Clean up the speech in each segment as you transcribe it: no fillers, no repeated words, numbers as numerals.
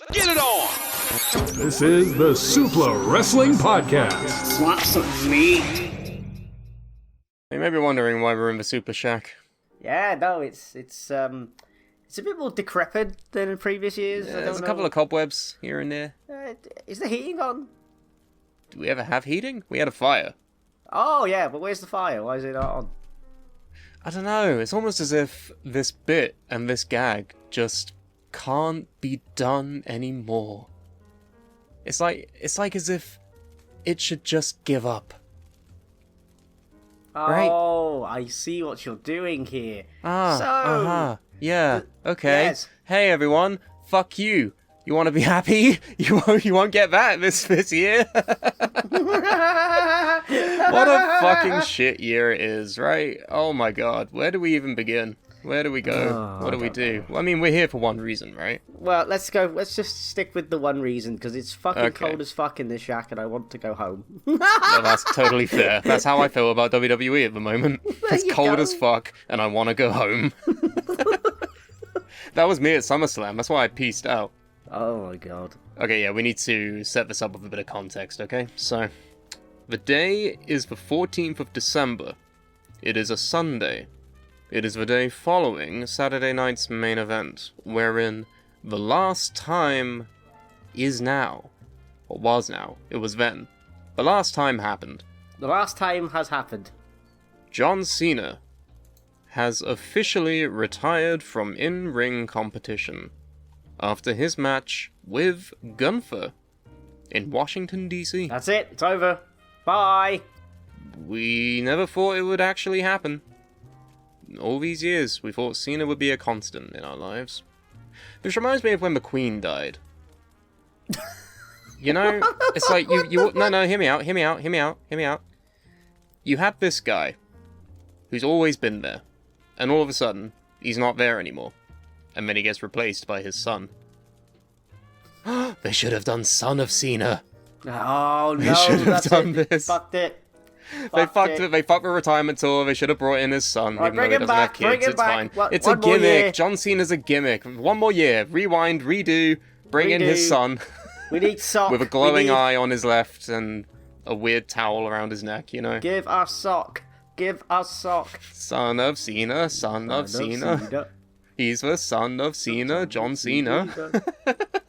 Let's get it on! This is the Suplah Wrestling Podcast. Slap some meat. You may be wondering why we're in the Super Shack. Yeah, no, it's a bit more decrepit than in previous years. Yeah, there's a couple of cobwebs here and there. Is the heating on? Do we ever have heating? We had a fire. Oh yeah, but where's the fire? Why is it not on? I don't know, it's almost as if this bit and this gag just can't be done anymore. It's like as if it should just give up. Oh, right? I see what you're doing here. Yeah, okay. Yes. Hey everyone, fuck you. You want to be happy? You won't get that this year. What a fucking shit year it is, right? Oh my god, where do we even begin? Where do we go? What do we do? Well, I mean, we're here for one reason, right? Well, let's just stick with the one reason, because it's fucking cold as fuck in this shack and I want to go home. Well, that's totally fair. That's how I feel about WWE at the moment. It's cold as fuck and I want to go home. That was me at SummerSlam, that's why I peaced out. Oh my god. Okay, yeah, we need to set this up with a bit of context, okay? So, the day is the 14th of December. It is a Sunday. It is the day following Saturday night's main event, wherein the last time is now. Or was now. It was then. The last time happened. The last time has happened. John Cena has officially retired from in-ring competition after his match with Gunther in Washington, D.C. That's it. It's over. Bye. We never thought it would actually happen. All these years, we thought Cena would be a constant in our lives. Which reminds me of when the Queen died. You know, it's like no, hear me out. You had this guy who's always been there, and all of a sudden, he's not there anymore. And then he gets replaced by his son. They should have done Son of Cena. Oh no, They should have done it. this. Fucked it. They fucked it. They fucked the retirement tour. They should have brought in his son, Right, even though he doesn't have kids. It's fine. It's a gimmick. John Cena's a gimmick. One more year. Rewind, redo, bring in his son. We need sock. With a glowing eye on his left and a weird towel around his neck, you know. Give us sock. Give us sock. Son of Cena, son of Cena. He's the son of Cena, John Cena.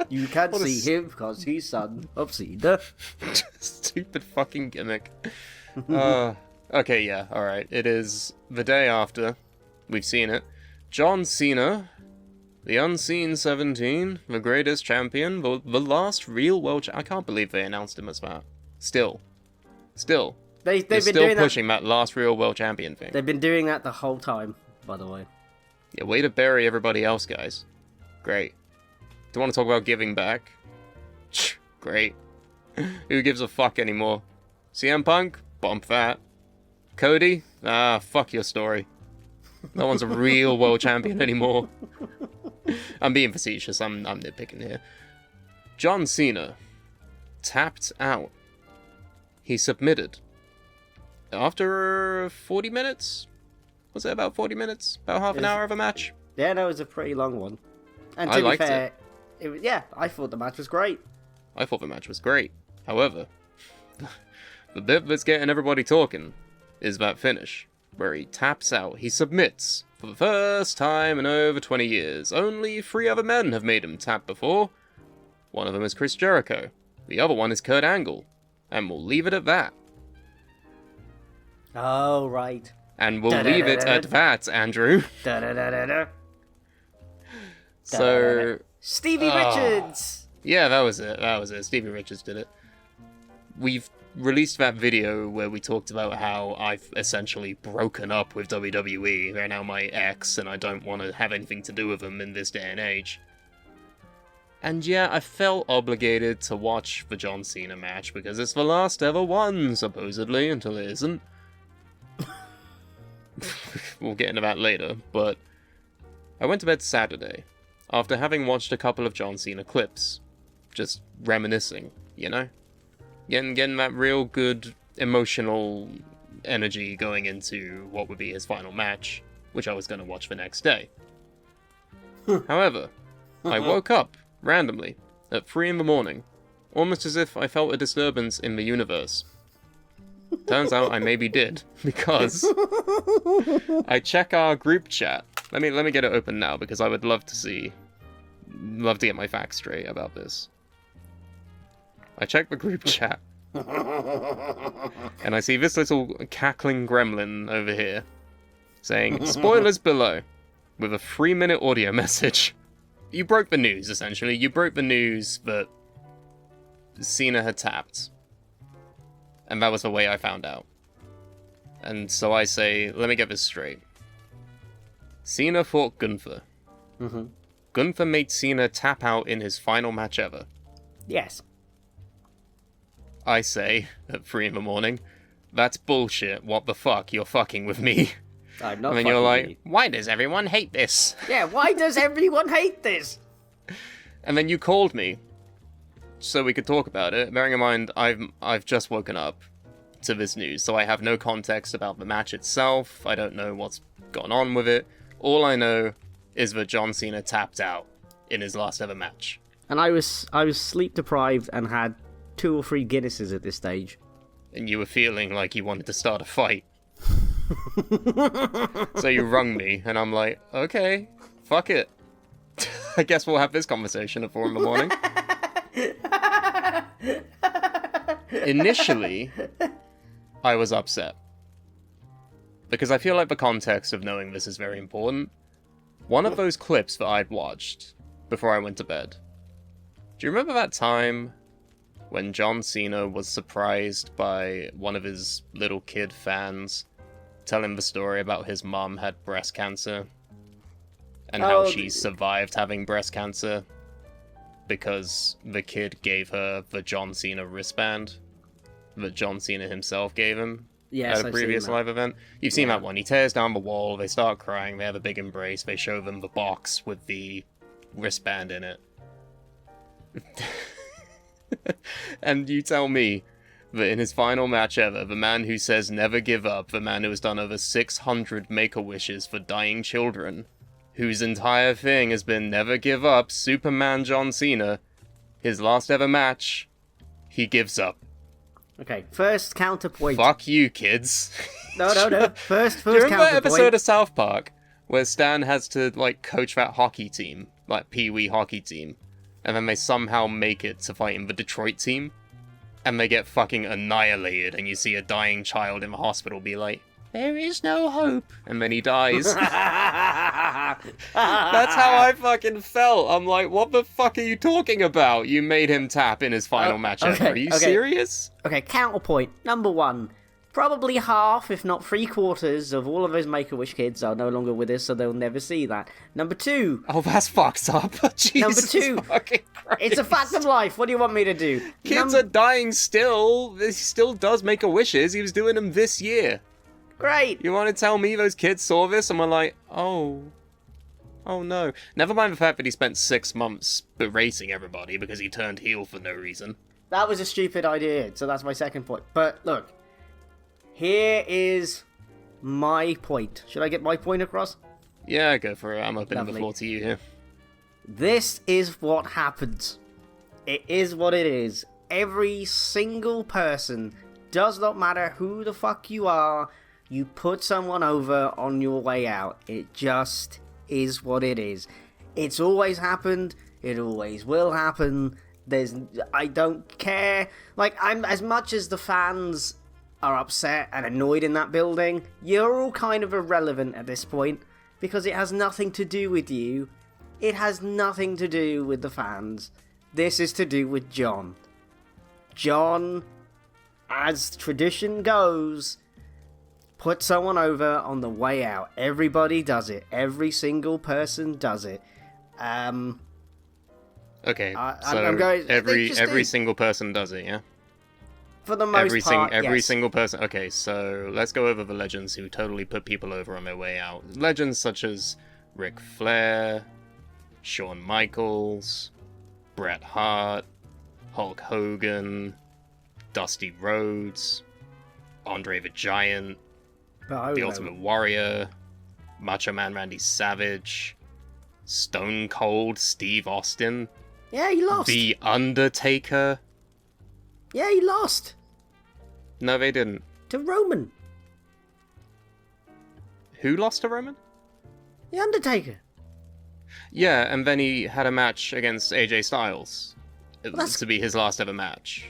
You can't see him because he's son of Cena. Stupid fucking gimmick. Okay, yeah, alright. It is the day after. We've seen it. John Cena, the Unseen 17, the greatest champion, the last real world I can't believe they announced him as that. Still. They've They're been still doing pushing that last real world champion thing. They've been doing that the whole time, by the way. Yeah, way to bury everybody else, guys. Great. Do you want to talk about giving back? Great. Who gives a fuck anymore? CM Punk? Bump that. Cody? Fuck your story. No one's a real world champion anymore. I'm being facetious, I'm nitpicking here. John Cena tapped out. He submitted. After 40 minutes? Was it about 40 minutes? About half an hour of a match? Yeah, no, it was a pretty long one. And I to be liked fair, yeah, I thought the match was great. I thought the match was great. However, the bit that's getting everybody talking is that finish, where he taps out. He submits for the first time in over 20 years. Only 3 other men have made him tap before. One of them is Chris Jericho. The other one is Kurt Angle. And we'll leave it at that. Oh, right. And we'll leave it at that, Andrew. So... Stevie Richards! Yeah, that was it. Stevie Richards did it. We've released that video where we talked about how I've essentially broken up with WWE. They're now my ex, and I don't want to have anything to do with them in this day and age. And yeah, I felt obligated to watch the John Cena match, because it's the last ever one, supposedly, until it isn't. We'll get into that later, but I went to bed Saturday, after having watched a couple of John Cena clips. Just reminiscing, you know? Getting that real good emotional energy going into what would be his final match, which I was going to watch the next day. However, I woke up randomly at 3 in the morning, almost as if I felt a disturbance in the universe. Turns out I maybe did, because I check our group chat. Let me get it open now, because I would love to get my facts straight about this. I check the group chat, and I see this little cackling gremlin over here, saying, spoilers below, with a 3-minute audio message. You broke the news, essentially. You broke the news that Cena had tapped. And that was the way I found out. And so I say, let me get this straight. Cena fought Gunther. Mm-hmm. Gunther made Cena tap out in his final match ever. Yes. I say, at 3 in the morning, that's bullshit, what the fuck, you're fucking with me. I'm not And then you're like, why does everyone hate this? Yeah, why does everyone hate this? And then you called me, so we could talk about it. Bearing in mind, I've just woken up to this news, so I have no context about the match itself. I don't know what's gone on with it. All I know is that John Cena tapped out in his last ever match. And I was sleep deprived and had 2 or 3 Guinnesses at this stage. And you were feeling like you wanted to start a fight. So you rung me, and I'm like, okay, fuck it. I guess we'll have this conversation at 4 in the morning. Initially, I was upset. Because I feel like the context of knowing this is very important. One of those clips that I'd watched before I went to bed. Do you remember that time when John Cena was surprised by one of his little kid fans telling the story about his mom had breast cancer? And how she survived having breast cancer because the kid gave her the John Cena wristband that John Cena himself gave him at a previous live event. You've seen that one. He tears down the wall, they start crying, they have a big embrace, they show them the box with the wristband in it. And you tell me that in his final match ever, the man who says never give up, the man who has done over 600 Make-A-Wishes for dying children, whose entire thing has been never give up, Superman John Cena, his last ever match, he gives up. Okay, first counterpoint. Fuck you, kids. No. First Do you remember that counterpoint. episode of South Park where Stan has to, like, coach that hockey team, like Pee-wee hockey team, and then they somehow make it to fight in the Detroit team, and they get fucking annihilated, and you see a dying child in the hospital be like, there is no hope, and then he dies. That's how I fucking felt. I'm like, what the fuck are you talking about? You made him tap in his final match ever. Are you serious? Okay, counterpoint. Number 1. Probably half, if not 3/4 of all of those Make-A-Wish kids are no longer with us, so they'll never see that. Number 2. Oh, that's fucked up. Jesus Number 2. Fucking Christ. It's a fact of life. What do you want me to do? Kids are dying still. He still does Make-A-Wishes. He was doing them this year. Great. You want to tell me those kids saw this and were like, oh no. Never mind the fact that he spent 6 months berating everybody because he turned heel for no reason. That was a stupid idea, so that's my second point. But look, here is my point. Should I get my point across? Yeah, go for it. I'm opening Lovely. the floor to you here. This is what happens. It is what it is. Every single person, does not matter who the fuck you are, you put someone over on your way out. It just is what it is. It's always happened. It always will happen. I don't care. Like, I'm as much as the fans are upset and annoyed in that building, you're all kind of irrelevant at this point because it has nothing to do with you. It has nothing to do with the fans. This is to do with John. John, as tradition goes, put someone over on the way out. Everybody does it. Every single person does it. Okay, so I'm going, every single person does it, yeah? For the most part, every yes. single person. Okay, so let's go over the legends who totally put people over on their way out. Legends such as Ric Flair, Shawn Michaels, Bret Hart, Hulk Hogan, Dusty Rhodes, Andre the Giant, The Ultimate Warrior, Macho Man Randy Savage, Stone Cold Steve Austin, Yeah, he lost. The Undertaker? Yeah, he lost. No, they didn't. To Roman. Who lost to Roman? The Undertaker. Yeah, and then he had a match against AJ Styles. To be his last ever match.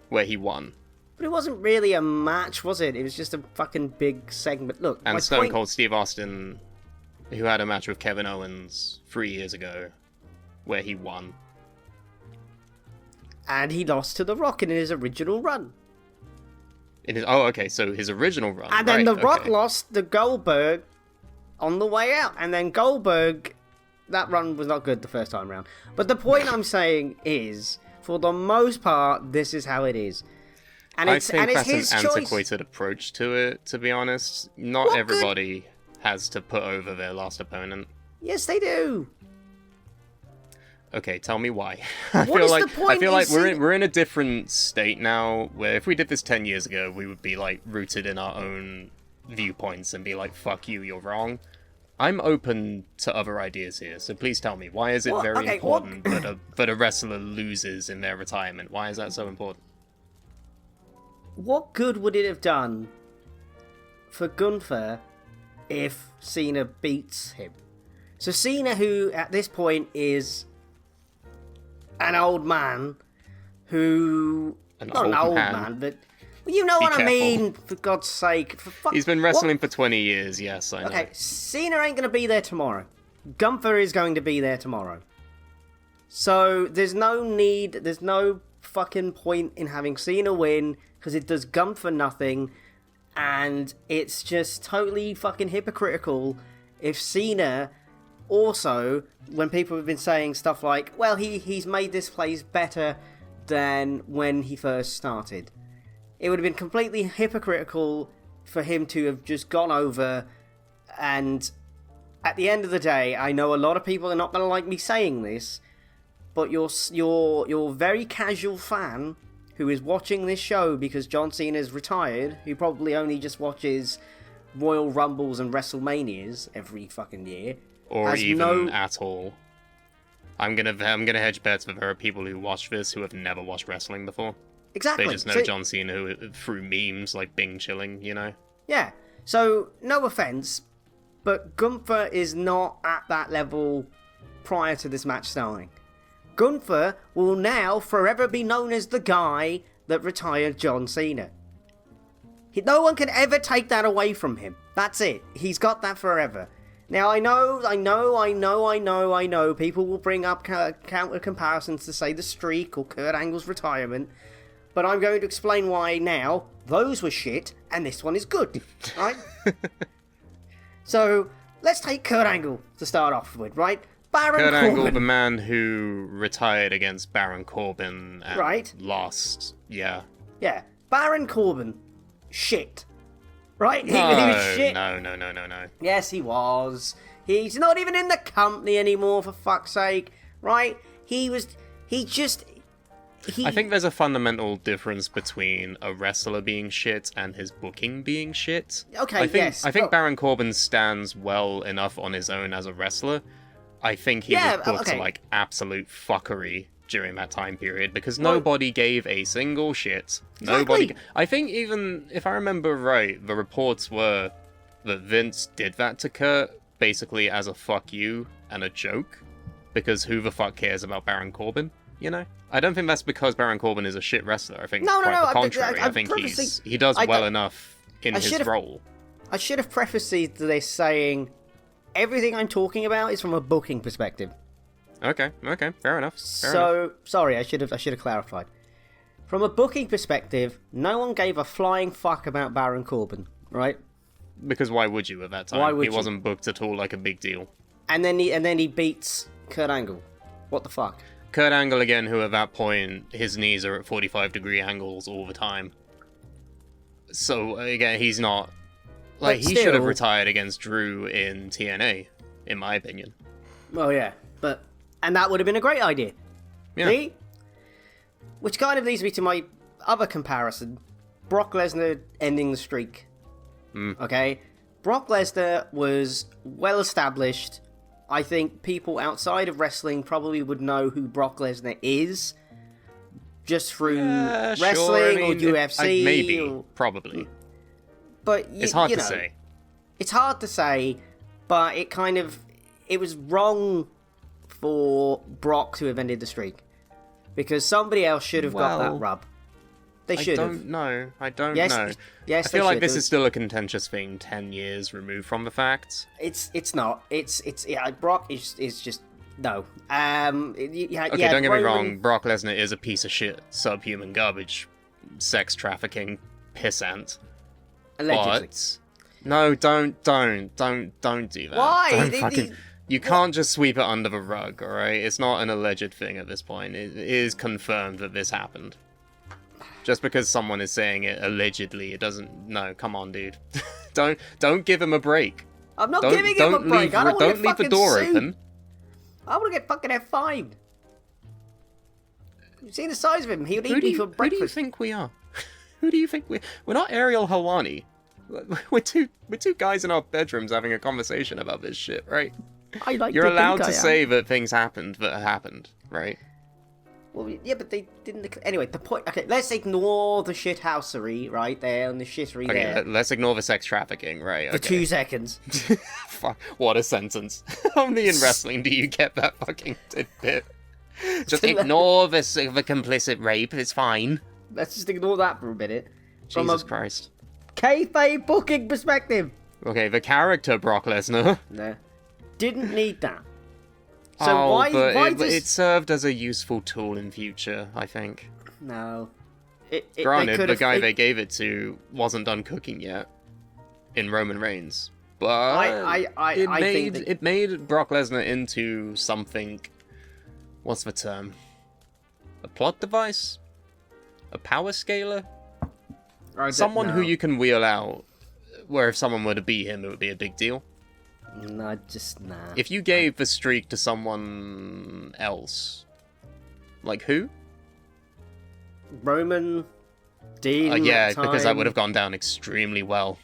Where he won. But it wasn't really a match, was it? It was just a fucking big segment. Look, And Stone Cold Steve Austin, who had a match with Kevin Owens 3 years ago, where he won. And he lost to The Rock in his original run. Okay, so his original run. And then The Rock lost to Goldberg on the way out. And then Goldberg, that run was not good the first time around. But the point I'm saying is, for the most part, this is how it is. And I it's think that's his an choice. antiquated approach to it, to be honest. Not everybody has to put over their last opponent. Yes, they do. Okay, tell me why. What is the point? I feel like we're in a different state now, where if we did this 10 years ago, we would be like rooted in our own viewpoints and be like, fuck you, you're wrong. I'm open to other ideas here, so please tell me, why is it important that a wrestler loses in their retirement? Why is that so important? What good would it have done for Gunther if Cena beats him? So Cena, who at this point is an old man, not an old man, but well, you know what I mean, for God's sake. He's been wrestling for 20 years, yes, I know. Okay, Cena ain't going to be there tomorrow. Gunther is going to be there tomorrow. So there's no fucking point in having Cena win, because it does Gunther nothing, and it's just totally fucking hypocritical if Cena also, when people have been saying stuff like, well, he's made this place better than when he first started. It would have been completely hypocritical for him to have just gone over, and at the end of the day, I know a lot of people are not going to like me saying this, but your very casual fan who is watching this show because John Cena's retired, who probably only just watches Royal Rumbles and WrestleManias every fucking year, or even at all. I'm gonna hedge bets that there are people who watch this who have never watched wrestling before. Exactly. They just know John Cena through memes like Bing chilling, you know? Yeah. So, no offense, but Gunther is not at that level prior to this match starting. Gunther will now forever be known as the guy that retired John Cena. No one can ever take that away from him. That's it. He's got that forever. Now, I know, people will bring up counter comparisons to, say, The Streak or Kurt Angle's retirement, but I'm going to explain why now. Those were shit, and this one is good, right? So, let's take Kurt Angle to start off with, right? Kurt Angle, the man who retired against Baron Corbin and lost, yeah. Yeah, Baron Corbin, shit. Right? No, he was shit. No. Yes, he was. He's not even in the company anymore, for fuck's sake. Right? I think there's a fundamental difference between a wrestler being shit and his booking being shit. Okay, I think Baron Corbin stands well enough on his own as a wrestler. I think he was booked like absolute fuckery during that time period because nobody gave a single shit. Exactly. I think even, if I remember right, the reports were that Vince did that to Kurt basically as a fuck you and a joke, because who the fuck cares about Baron Corbin, you know? I don't think that's because Baron Corbin is a shit wrestler. I think quite the contrary. I think he does well enough in his role. I should have prefaced this saying everything I'm talking about is from a booking perspective. Okay, fair enough. Sorry, I should have clarified. From a booking perspective, no one gave a flying fuck about Baron Corbin, right? Because why would you at that time? He wasn't booked at all like a big deal. And then he beats Kurt Angle. What the fuck? Kurt Angle again, who at that point his knees are at 45-degree angles all the time. So again, he's not like he should have retired against Drew in TNA, in my opinion. Well, yeah, and that would have been a great idea. Yeah. See? Which kind of leads me to my other comparison. Brock Lesnar ending the streak. Okay? Brock Lesnar was well established I think people outside of wrestling probably would know who Brock Lesnar is just through wrestling or UFC. Maybe, probably. But it's hard to say. It's hard to say, but it was wrong for Brock to have ended the streak. Because somebody else should have got that rub. They should have. I don't know. Yes, I feel like this is still a contentious thing 10 years removed from the facts. It's not. Brock is just no. Don't get me wrong. Brock Lesnar is a piece of shit, subhuman garbage, sex trafficking pissant. Allegedly. But no, don't do that. Why? You can't just sweep it under the rug, alright? It's not an alleged thing at this point. It is confirmed that this happened. Just because someone is saying it allegedly, it doesn't... No, come on, dude. Don't give him a break. I'm not giving him a break. I don't want to leave the door open. I want to get fucking F5'd. You've seen the size of him. He would eat me for breakfast. Who do you think we are? Who do you think we're not Ariel Helwani. We're two guys in our bedrooms having a conversation about this shit, right? You're allowed to say that things happened that happened, right? Well, yeah, but they didn't... Anyway, the point... Okay, let's ignore the shithousery right there and the shittery there. Okay, let's ignore the sex trafficking, right? For 2 seconds. Fuck, what a sentence. Only in wrestling do you get that fucking tidbit. Just ignore the complicit rape, it's fine. Let's just ignore that for a minute. Jesus Christ. Kayfabe booking perspective. Okay, the character Brock Lesnar. No. Didn't need that. So it served as a useful tool in future, I think. No. Granted, the guy they gave it to wasn't done cooking yet in Roman Reigns. But it made Brock Lesnar into something... What's the term? A plot device? A power scaler? Someone who you can wheel out, where if someone were to beat him, it would be a big deal. No, just nah. If you gave the streak to someone else, like who? Roman, Dean. Yeah, because that would have gone down extremely well.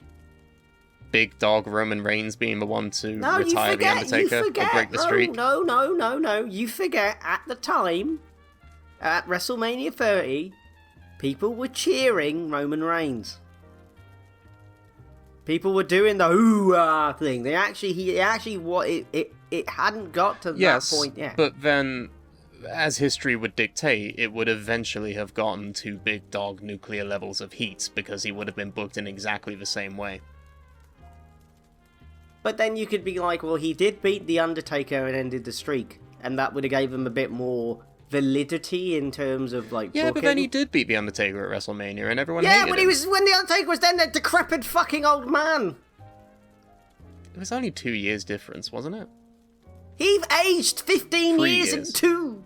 Big dog Roman Reigns being the one to retire the Undertaker or break the streak. No. You forget at the time, at WrestleMania 30, people were cheering Roman Reigns. People were doing the hoo-ah thing. It hadn't got to that point yet. But then, as history would dictate, it would eventually have gotten to big dog nuclear levels of heat because he would have been booked in exactly the same way. But then you could be like, well, he did beat The Undertaker and ended the streak. And that would have gave him a bit more validity in terms of, like, yeah, booking. But then he did beat The Undertaker at WrestleMania and everyone hated him. When The Undertaker was then that decrepit fucking old man. It was only 2 years difference, wasn't it? He aged 15 years in 2.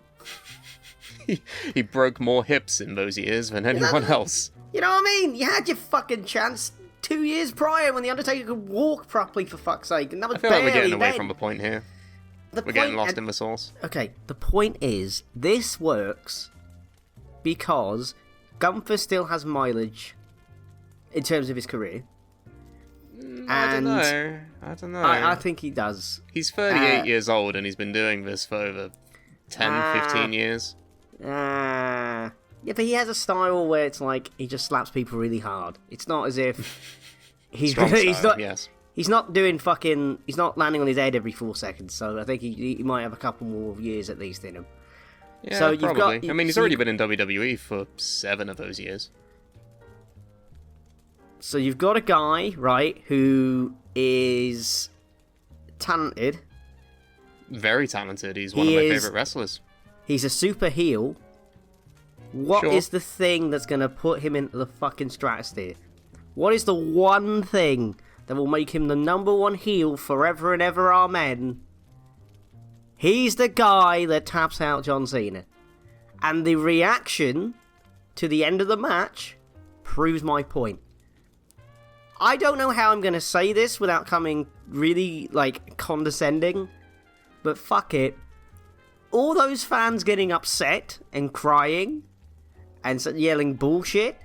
He broke more hips in those years than anyone else. You know what I mean? You had your fucking chance 2 years prior when The Undertaker could walk properly, for fuck's sake. And that was I feel like we're getting away from the point here. We're getting lost in the sauce. Okay, the point is, this works because Gunther still has mileage in terms of his career. I don't know. I think he does. He's 38 years old and he's been doing this for over 10, 15 years. Yeah, but he has a style where it's like he just slaps people really hard. It's not as if he's not doing fucking... He's not landing on his head every 4 seconds, so I think he might have a couple more years at least in him. Yeah, so probably. He's already been in WWE for 7 of those years. So you've got a guy, right, who is talented. Very talented. He's one of my favourite wrestlers. He's a super heel. What is the thing that's going to put him into the fucking stratosphere? What is the one thing that will make him the number one heel forever and ever, amen? He's the guy that taps out John Cena. And the reaction to the end of the match proves my point. I don't know how I'm going to say this without coming really, like, condescending. But fuck it. All those fans getting upset and crying and yelling bullshit,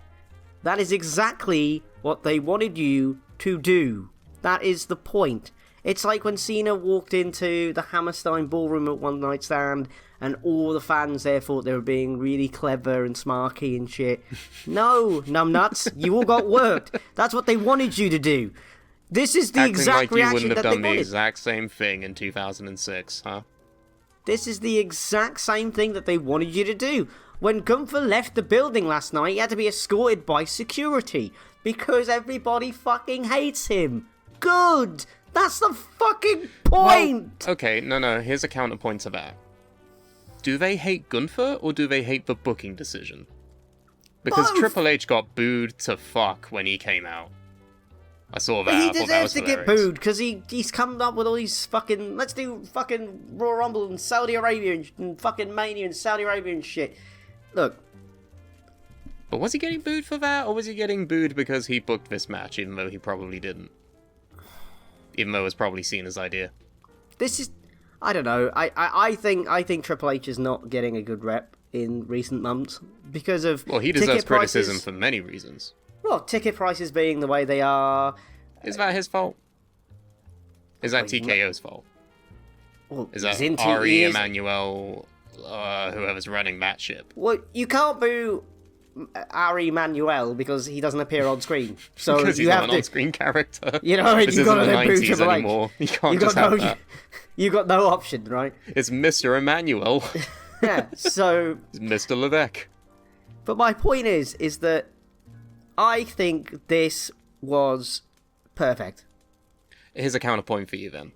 that is exactly what they wanted you to do. That is the point. It's like when Cena walked into the Hammerstein Ballroom at One Night Stand and all the fans there thought they were being really clever and smarky and shit. No, numbnuts, you all got worked. That's what they wanted you to do. This is the exact reaction that they wanted. Acting like you wouldn't have done the exact same thing in 2006, huh? This is the exact same thing that they wanted you to do. When Gunther left the building last night, he had to be escorted by security because everybody fucking hates him. Good! That's the fucking point! Well, okay, no, here's a counterpoint to that. Do they hate Gunther, or do they hate the booking decision? Because Both. Triple H got booed to fuck when he came out. I saw that. He deserves to get booed because he's come up with all these fucking. Let's do fucking Royal Rumble in Saudi Arabia and fucking Mania in Saudi Arabia and shit. Look. But was he getting booed for that, or was he getting booed because he booked this match, even though he probably didn't? Even though it was probably Cena's idea. This is. I don't know. I think Triple H is not getting a good rep in recent months because of. Well, he deserves criticism for many reasons. Well, ticket prices being the way they are... Is that his fault? Is that TKO's fault? Well, is that Ari Emanuel, whoever's running that ship? Well, you can't boo Ari Emanuel because he doesn't appear on screen. So because he's you not have an on-screen character. You know, this you've got to isn't the boo 90s Triple H. anymore. You can't just have that. You got no option, right? It's Mr. Emanuel. Yeah, so... It's Mr. Levesque. But my point is that I think this was perfect. Here's a counterpoint for you then.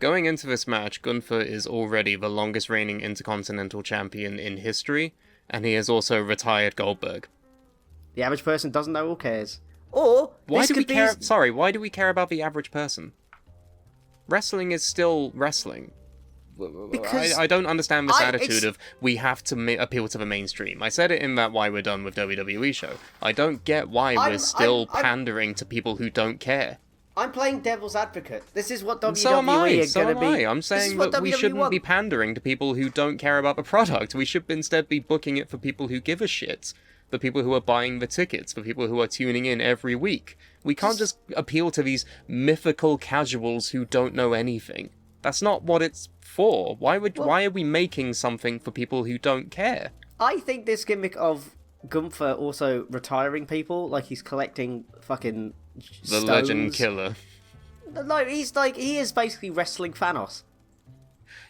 Going into this match, Gunther is already the longest reigning Intercontinental Champion in history, and he has also retired Goldberg. The average person doesn't know or cares. Or, why do we care? Sorry, why do we care about the average person? Wrestling is still wrestling. Because I don't understand this attitude of we have to appeal to the mainstream. I said it in that Why We're Done with WWE show. I don't get why we're still pandering to people who don't care. I'm playing devil's advocate. This is what WWE so am I. are going to be. I'm saying that we shouldn't be pandering to people who don't care about the product. We should instead be booking it for people who give a shit. The people who are buying the tickets, the people who are tuning in every week. We can't just appeal to these mythical casuals who don't know anything. That's not what it's for. Why are we making something for people who don't care? I think this gimmick of Gunther also retiring people, like he's collecting fucking stones. The Legend Killer. No, he is basically wrestling Thanos.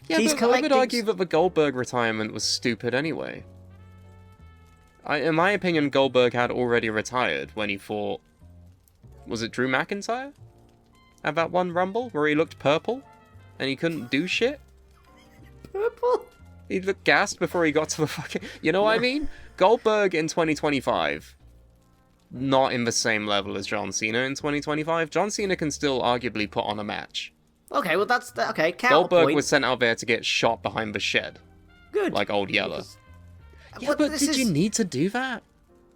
Yeah, but I would argue that the Goldberg retirement was stupid anyway. In my opinion, Goldberg had already retired when he fought... Was it Drew McIntyre? At that one Rumble where he looked purple? And he couldn't do shit? Purple? He looked gassed before he got to the fucking... You know what I mean? Goldberg in 2025, not in the same level as John Cena in 2025. John Cena can still arguably put on a match. Okay, well that's... Okay, Goldberg was sent out there to get shot behind the shed. Good. Like Old Yeller. Yeah, but did you need to do that?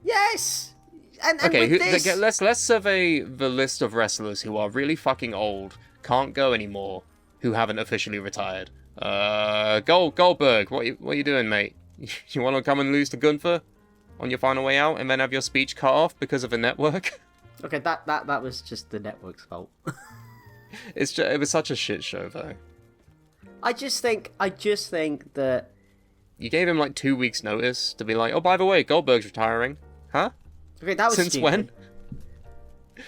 Yes! And okay, let's survey the list of wrestlers who are really fucking old, can't go anymore, who haven't officially retired. Goldberg, what you doing, mate? You want to come and lose to Gunther on your final way out, and then have your speech cut off because of a network? Okay, that was just the network's fault. It was such a shit show, though. I just think that you gave him like 2 weeks' notice to be like, oh, by the way, Goldberg's retiring, huh? Okay, that was Since stupid. when?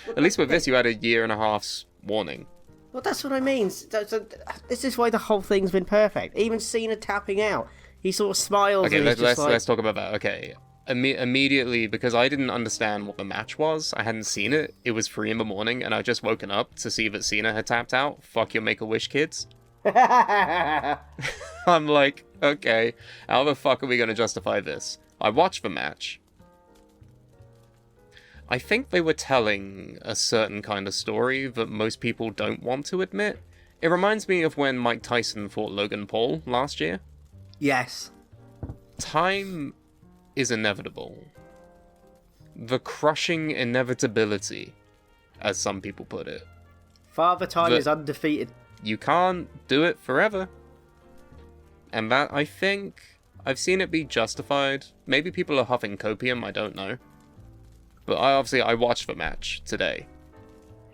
At least with this, you had a year and a half's warning. Well, that's what I mean. So, this is why the whole thing's been perfect. Even Cena tapping out, he sort of smiles. Okay, and let's talk about that. Okay, immediately, because I didn't understand what the match was. I hadn't seen it. It was 3 in the morning, and I just woken up to see that Cena had tapped out. Fuck your Make-A-Wish kids. I'm like, okay, how the fuck are we going to justify this? I watched the match. I think they were telling a certain kind of story that most people don't want to admit. It reminds me of when Mike Tyson fought Logan Paul last year. Yes. Time is inevitable. The crushing inevitability, as some people put it. Father Time is undefeated. You can't do it forever. And that, I think, I've seen it be justified. Maybe people are huffing copium, I don't know. But I watched the match today.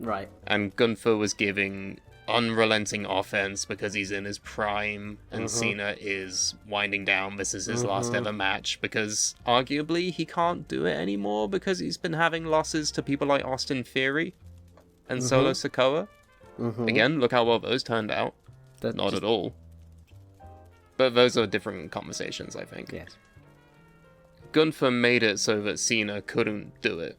Right. And Gunther was giving unrelenting offense because he's in his prime, and Cena is winding down. This is his last ever match because arguably he can't do it anymore because he's been having losses to people like Austin Theory and Solo Sikoa. Again, look how well those turned out. Not at all. But those are different conversations, I think. Yes. Gunther made it so that Cena couldn't do it.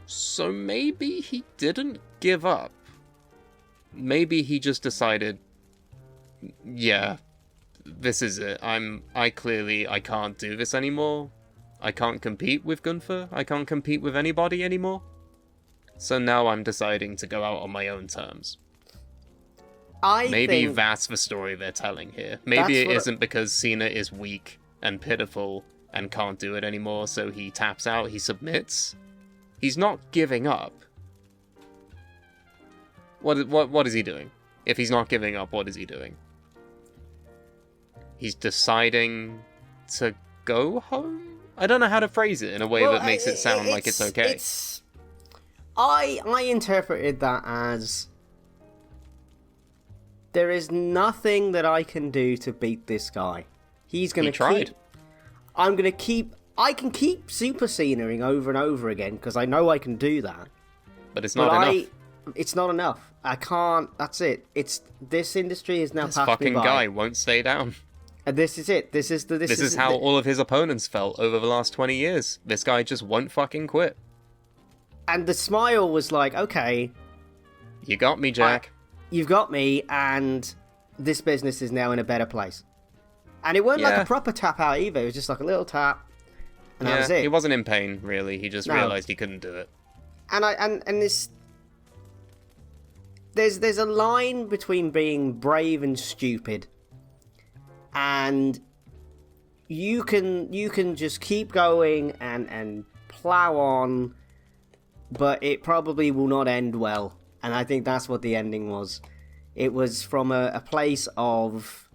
So maybe he didn't give up. Maybe he just decided, yeah, this is it. I can't do this anymore. I can't compete with Gunther. I can't compete with anybody anymore. So now I'm deciding to go out on my own terms. Maybe that's the story they're telling here. Maybe it isn't because Cena is weak and pitiful and can't do it anymore, so he taps out, he submits. He's not giving up. What is he doing? If he's not giving up, what is he doing? He's deciding to go home? I don't know how to phrase it in a way that makes it sound like it's okay. I interpreted that as there is nothing that I can do to beat this guy. He's gonna tried. I can keep Super Cena-ing over and over again because I know I can do that. But it's not enough. It's not enough. I can't. That's it. This industry is now passed me by. This fucking guy won't stay down. And this is it. This is how all of his opponents felt over the last 20 years. This guy just won't fucking quit. And the smile was like, okay, you got me, Jack. You've got me, and this business is now in a better place. And it wasn't like a proper tap out either. It was just like a little tap, and that was it. He wasn't in pain, really. He just realized he couldn't do it. And this, there's a line between being brave and stupid, and you can just keep going and plow on, but it probably will not end well. And I think that's what the ending was. It was from a place of,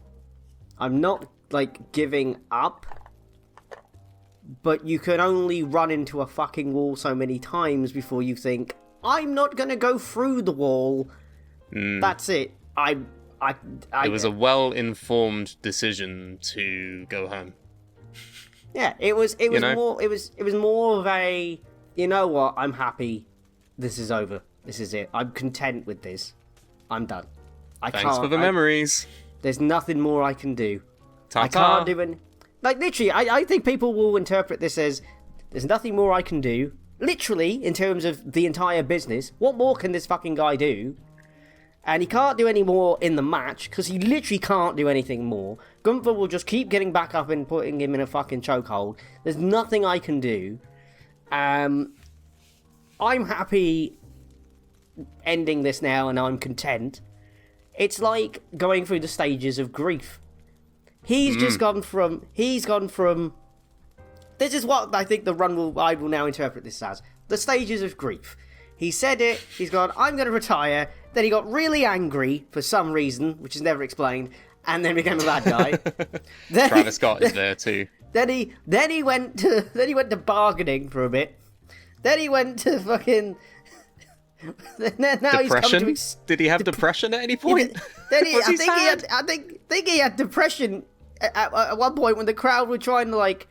I'm not like giving up, but you can only run into a fucking wall so many times before you think, I'm not gonna go through the wall. That's it. It was a well-informed decision to go home. Yeah, it was more of a, you know what, I'm happy. This is over. This is it. I'm content with this. I'm done. Thanks for the memories. There's nothing more I can do. Ta-ta. I can't do it. Like, literally, I think people will interpret this as, there's nothing more I can do. Literally, in terms of the entire business, what more can this fucking guy do? And he can't do any more in the match, because he literally can't do anything more. Gunther will just keep getting back up and putting him in a fucking chokehold. There's nothing I can do. I'm happy ending this now, and I'm content. It's like going through the stages of grief. He's gone from... This is what I think I will now interpret this as. The stages of grief. He said it, he's gone, I'm going to retire. Then he got really angry for some reason, which is never explained, and then became a bad guy. Travis Scott is there too. Then he went to bargaining for a bit. Then he went to fucking... Now depression? He's come to Did he have depression at any point? I think he had depression at one point when the crowd were trying to like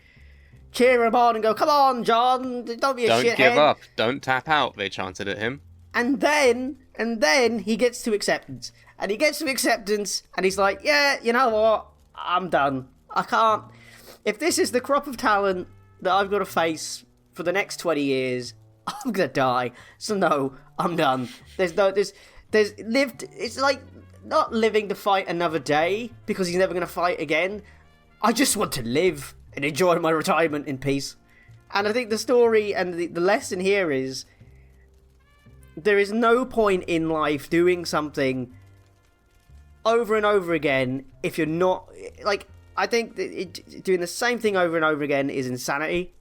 cheer him on and go, "Come on, John, don't be a shithead. Don't give up. Don't tap out." They chanted at him. And then he gets to acceptance, and he's like, "Yeah, you know what? I'm done. I can't. If this is the crop of talent that I've got to face for the next 20 years." I'm gonna die, so no, I'm done. There's lived. It's like not living to fight another day because he's never gonna fight again. I just want to live and enjoy my retirement in peace. And I think the story and the lesson here is there is no point in life doing something over and over again if you're not like. I think doing the same thing over and over again is insanity.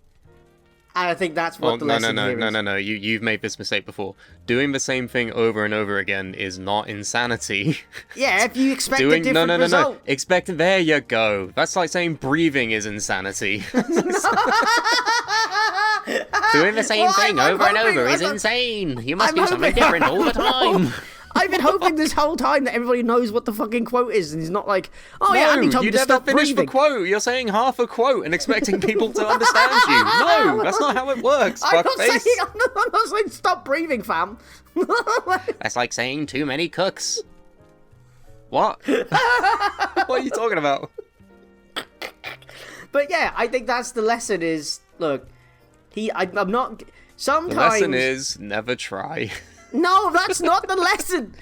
And I think that's what the lesson here is. No. You've made this mistake before. Doing the same thing over and over again is not insanity. Yeah, if you expect a different result. There you go. That's like saying breathing is insanity. Doing the same Well, thing I'm over and hoping- over is I'm- insane. You must I'm do something hoping- different all the time. I've been hoping this whole time that everybody knows what the fucking quote is, and he's not like, oh yeah, Andy told me you to never stop finished breathing. the quote. You're saying half a quote and expecting people to understand you. No, that's not how it works, I'm not saying, fuckface. I'm not saying stop breathing, fam. That's like saying too many cooks. What? What are you talking about? But yeah, I think that's the lesson is, look, I'm not, sometimes... The lesson is never try. No, that's not the lesson.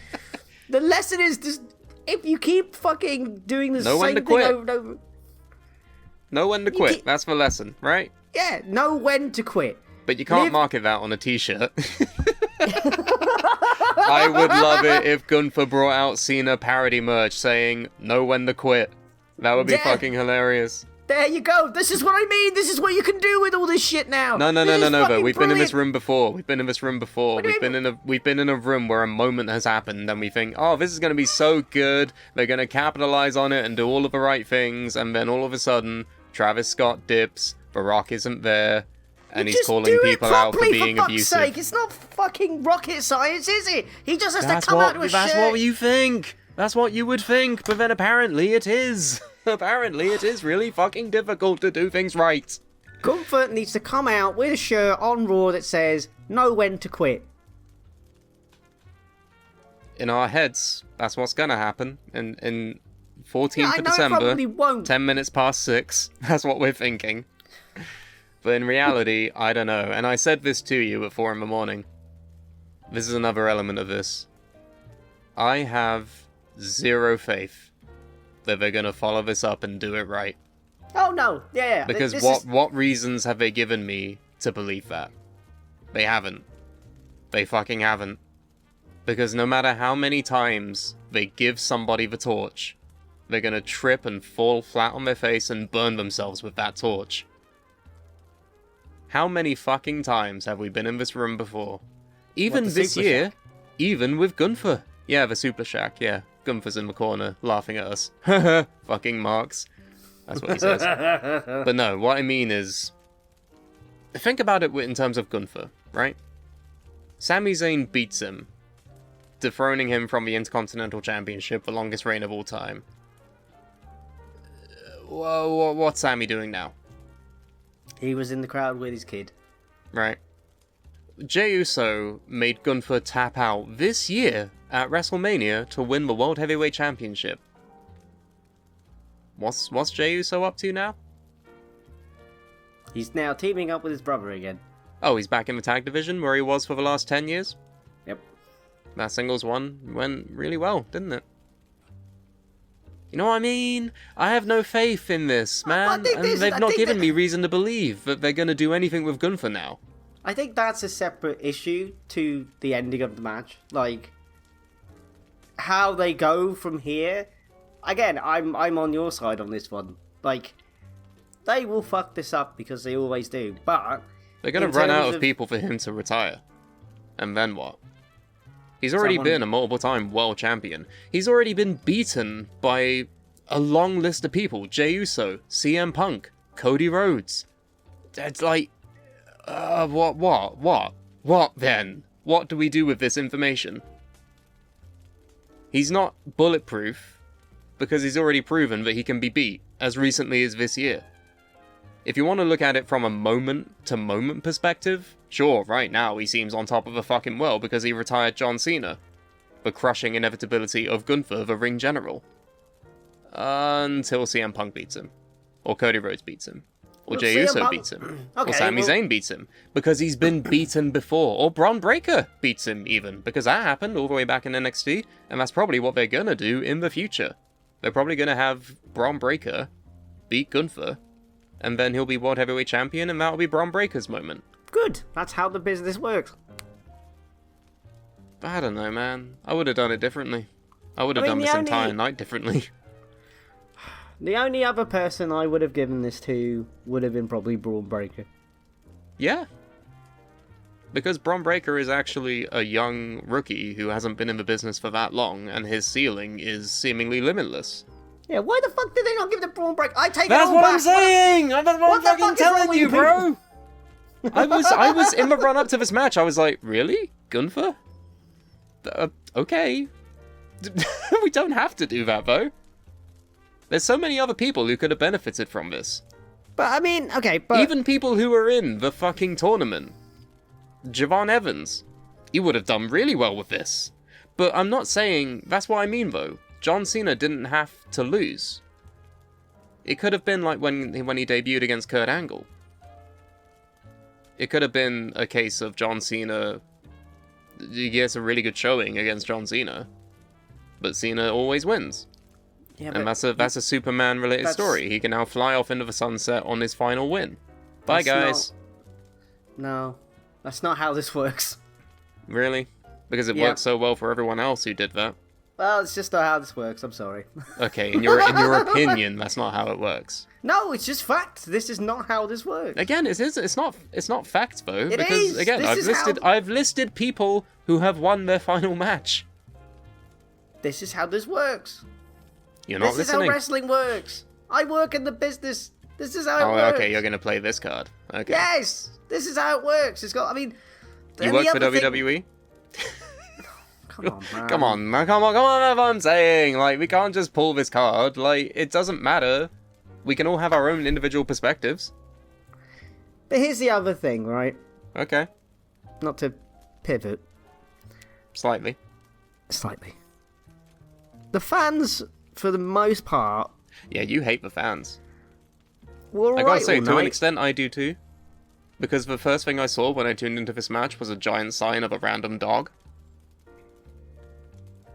The lesson is just, if you keep fucking doing the Know when same to thing quit. over and over... Know when to quit. That's the lesson, right? Yeah, know when to quit. But you can't market that on a t-shirt. I would love it if Gunther brought out Cena parody merch saying, know when to quit. That would be Yeah. fucking hilarious. There you go. This is what I mean. This is what you can do with all this shit now. No, This is but fucking we've been in this brilliant. room before. We've been in this room before. What do you We've been in a room where a moment has happened and we think, oh, this is going to be so good. They're going to capitalize on it and do all of the right things. And then all of a sudden, Travis Scott dips, Barack isn't there, and he's Just calling do it people out for properly, being fuck's abusive. sake. It's not fucking rocket science, is it? He just has That's to come out to a that's shirt. what you think. That's what you would think, but then apparently it is. Apparently it is really fucking difficult to do things right. Gunther needs to come out with a shirt on Raw that says, know when to quit. In our heads, that's what's gonna happen. In 14th Yeah, I of know it December, probably won't. 10 minutes past 6, that's what we're thinking. But in reality, I don't know. And I said this to you at 4 in the morning. This is another element of this. I have zero faith that they're gonna follow this up and do it right. Oh, no. Yeah. Because this what reasons have they given me to believe that? They haven't. They fucking haven't. Because no matter how many times they give somebody the torch, they're gonna trip and fall flat on their face and burn themselves with that torch. How many fucking times have we been in this room before? Even the this Suplah year, Shack? even with Gunther. Yeah, the Suplah Shack, yeah. Gunther's in the corner, laughing at us. Fucking marks. That's what he says. But no, what I mean is... Think about it in terms of Gunther, right? Sami Zayn beats him, dethroning him from the Intercontinental Championship, the longest reign of all time. What's Sami doing now? He was in the crowd with his kid. Right. Jey Uso made Gunther tap out this year at WrestleMania to win the World Heavyweight Championship. What's Jey Uso up to now? He's now teaming up with his brother again. Oh, he's back in the tag division where he was for the last 10 years? Yep. That singles one went really well, didn't it? You know what I mean? I have no faith in this, man. think And this- they've I not think given that- me reason to believe that they're going to do anything with Gunther now. I think that's a separate issue to the ending of the match. Like, how they go from here. Again, I'm on your side on this one. Like, they will fuck this up because they always do. But They're going in to run out terms of people for him to retire. And then what? He's already Someone- been a multiple-time world champion. He's already been beaten by a long list of people. Jey Uso, CM Punk, Cody Rhodes. It's like... What then? What do we do with this information? He's not bulletproof because he's already proven that he can be beat as recently as this year. If you want to look at it from a moment-to-moment perspective, sure, right now he seems on top of the fucking world because he retired John Cena. The crushing inevitability of Gunther, the ring general. Until CM Punk beats him. Or Cody Rhodes beats him. Or Well, Jey CM Uso Punk- beats him. Okay, or Sami well- Zayn beats him. Because he's been beaten before. Or Braun Breaker beats him, even. Because that happened all the way back in NXT. And that's probably what they're gonna do in the future. They're probably gonna have Braun Breaker beat Gunther. And then he'll be World Heavyweight Champion, and that'll be Braun Breaker's moment. good. That's how the business works. But I don't know, man. I would have done it differently. I would have I done mean, this the entire only- night differently. The only other person I would have given this to would have been probably Braun Breaker. Yeah. Because Braun Breaker is actually a young rookie who hasn't been in the business for that long, and his ceiling is seemingly limitless. Yeah, why the fuck did they not give the Braun Breaker? I take That's it all what back. I'm saying! That's what I'm what the fucking fuck is wrong telling with you, you bro! I was in the run up to this match. I was like, really, Gunther? Okay. We don't have to do that though. There's so many other people who could have benefited from this. But I mean, okay, but Even people who were in the fucking tournament. Javon Evans. He would have done really well with this. But I'm not saying... That's what I mean, though. John Cena didn't have to lose. It could have been like when he debuted against Kurt Angle. It could have been a case of John Cena... He gets a really good showing against John Cena. But Cena always wins. yeah, And but that's a Superman-related story. He can now fly off into the sunset on his final win. Bye, That's guys. no, that's not how this works. Really? Because it Yeah. worked so well for everyone else who did that. Well, it's just not how this works. I'm sorry. Okay, in your opinion, that's not how it works. No, it's just fact. This is not how this works. Again, it's not fact though. It because is. again, This is I've listed people who have won their final match. This is how this works. You're not This is listening. how wrestling works. I work in the business. This is how it works. Okay, you're gonna play this card. Okay. Yes, this is how it works. It's got. I mean, You and work the for other thing- WWE? Come on, man. Come on, man, come on, that's what I'm saying. Like, we can't just pull this card. Like, it doesn't matter. We can all have our own individual perspectives. But here's the other thing, right? Okay. Not to pivot Slightly. slightly. The fans, for the most part, Yeah, you hate the fans. were I alright gotta say, all to an night. extent, I do too. Because the first thing I saw when I tuned into this match was a giant sign of a random dog.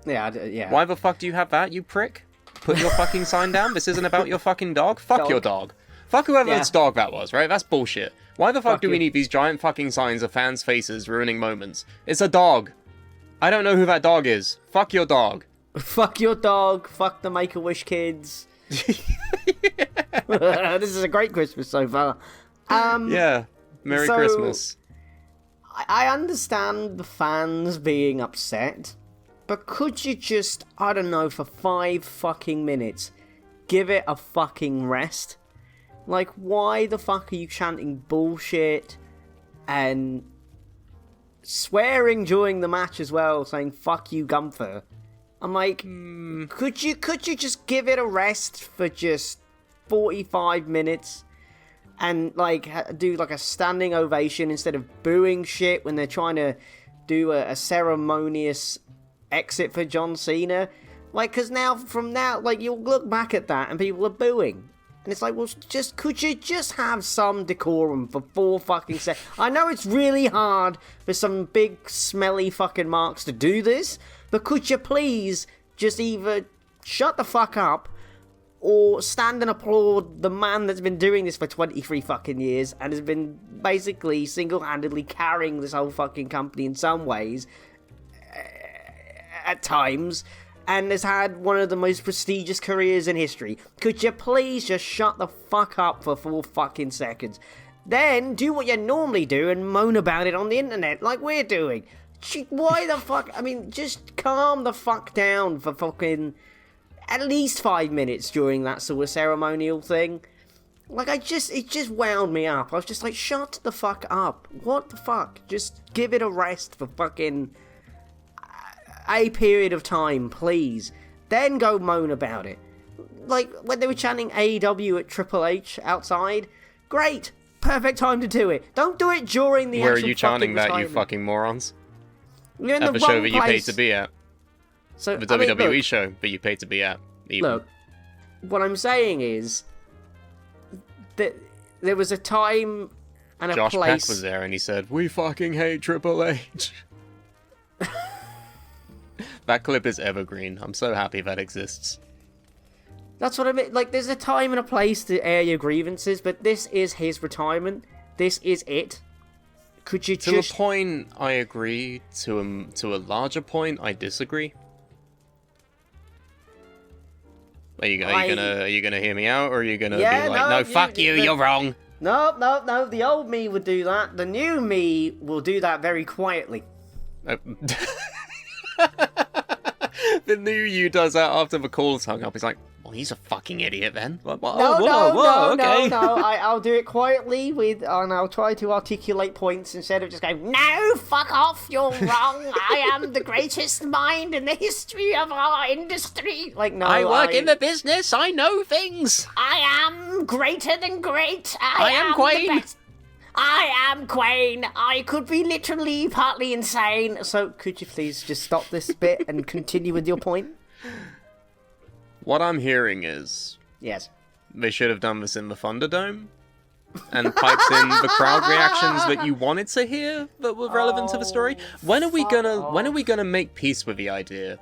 Yeah. Why the fuck do you have that, you prick? Put your fucking sign down. This isn't about your fucking dog. Fuck Dog. your dog. Fuck whoever's Yeah. dog that was, right? That's bullshit. Why the fuck Fuck do we you. need these giant fucking signs of fans' faces ruining moments? It's a dog. I don't know who that dog is. Fuck your dog. Fuck your dog. Fuck the Make-A-Wish kids. This is a great Christmas so far. Yeah. Merry So- Christmas. I understand the fans being upset, but could you just, I don't know, for 5 fucking minutes, give it a fucking rest? Like, why the fuck are you chanting bullshit and swearing during the match as well, saying "fuck you, Gunther"? I'm like, could you just give it a rest for just 45 minutes? And, like, do, like, a standing ovation instead of booing shit when they're trying to do a ceremonious exit for John Cena. Like, because from now, like, you'll look back at that and people are booing. And it's like, well, could you just have some decorum for 4 fucking seconds? I know it's really hard for some big, smelly fucking marks to do this, but could you please just either shut the fuck up or stand and applaud the man that's been doing this for 23 fucking years and has been basically single-handedly carrying this whole fucking company in some ways at times, and has had one of the most prestigious careers in history. Could you please just shut the fuck up for 4 fucking seconds? Then do what you normally do and moan about it on the internet like we're doing. Why the fuck? I mean, just calm the fuck down for fucking at least 5 minutes during that sort of ceremonial thing. Like, it just wound me up. I was just like, shut the fuck up. What the fuck? Just give it a rest for fucking a period of time, please. Then go moan about it. Like, when they were chanting AEW at Triple H outside, great. Perfect time to do it. Don't do it during the Where are actual you chanting fucking that, you retirement. fucking morons? You're in At the the show wrong that you paid place. to be at. So, The I mean, WWE look, show that you paid to be at. Even. Look, what I'm saying is that there was a time and a Josh place. Peck was there and he said, "We fucking hate Triple H." That clip is evergreen. I'm so happy that exists. That's what I mean. Like, there's a time and a place to air your grievances, but this is his retirement. This is it. Could you To just... a point, I agree. To a larger point, I disagree. Are you gonna hear me out, or are you gonna Yeah, be like, no, fuck you, you're wrong? No. The old me would do that. The new me will do that very quietly. The new you does that after the call's hung up. He's like, Well, he's a fucking idiot then. Whoa, No, okay. I'll do it quietly and I'll try to articulate points instead of just going, no, fuck off, you're wrong. I am the greatest mind in the history of our industry. Like, no, I work in the business. I know things. I am greater than great. I am Quain. The best. I am Quain. I could be literally partly insane. So could you please just stop this bit and continue with your point? What I'm hearing is Yes. they should have done this in the Thunderdome and piped in the crowd reactions that you wanted to hear that were relevant to the story. When are we gonna make peace with the idea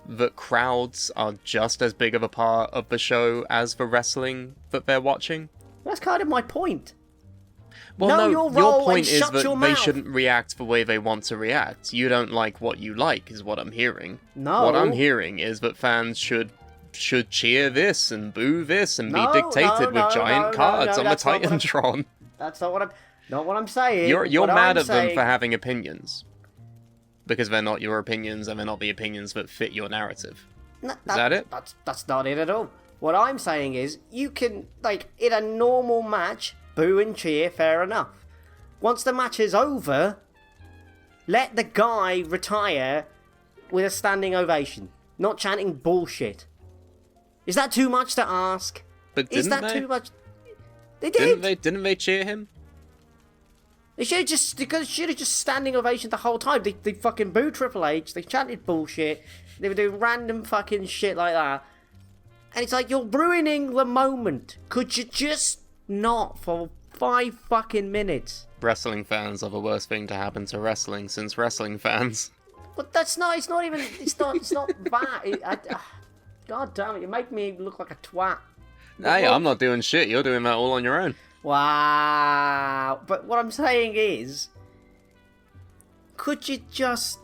that crowds are just as big of a part of the show as the wrestling that they're watching? That's kind of my point. Well, Know no, your your role point and is shut that your they mouth. shouldn't react the way they want to react. You don't like what you like, is what I'm hearing. No. What I'm hearing is that fans should cheer this and boo this and No, be dictated no, with giant no, cards on the that's not what I'm- Titantron. That's not what I'm saying. You're What mad I'm at them saying- for having opinions. Because they're not your opinions and they're not the opinions that fit your narrative. No, Is that it? That's not it at all. What I'm saying is, you can, like, in a normal match, boo and cheer, fair enough. Once the match is over, let the guy retire with a standing ovation, not chanting bullshit. Is that too much to ask? But Is didn't that they? too much? They did. Didn't they cheer him? They should have just standing ovation the whole time. They fucking booed Triple H. They chanted bullshit. They were doing random fucking shit like that. And it's like, you're ruining the moment. Could you just not for 5 fucking minutes? Wrestling fans are the worst thing to happen to wrestling since wrestling fans. But that's not. It's not even. It's not that. God damn it! You make me look like a twat. Hey, I'm not doing shit. You're doing that all on your own. Wow. But what I'm saying is, could you just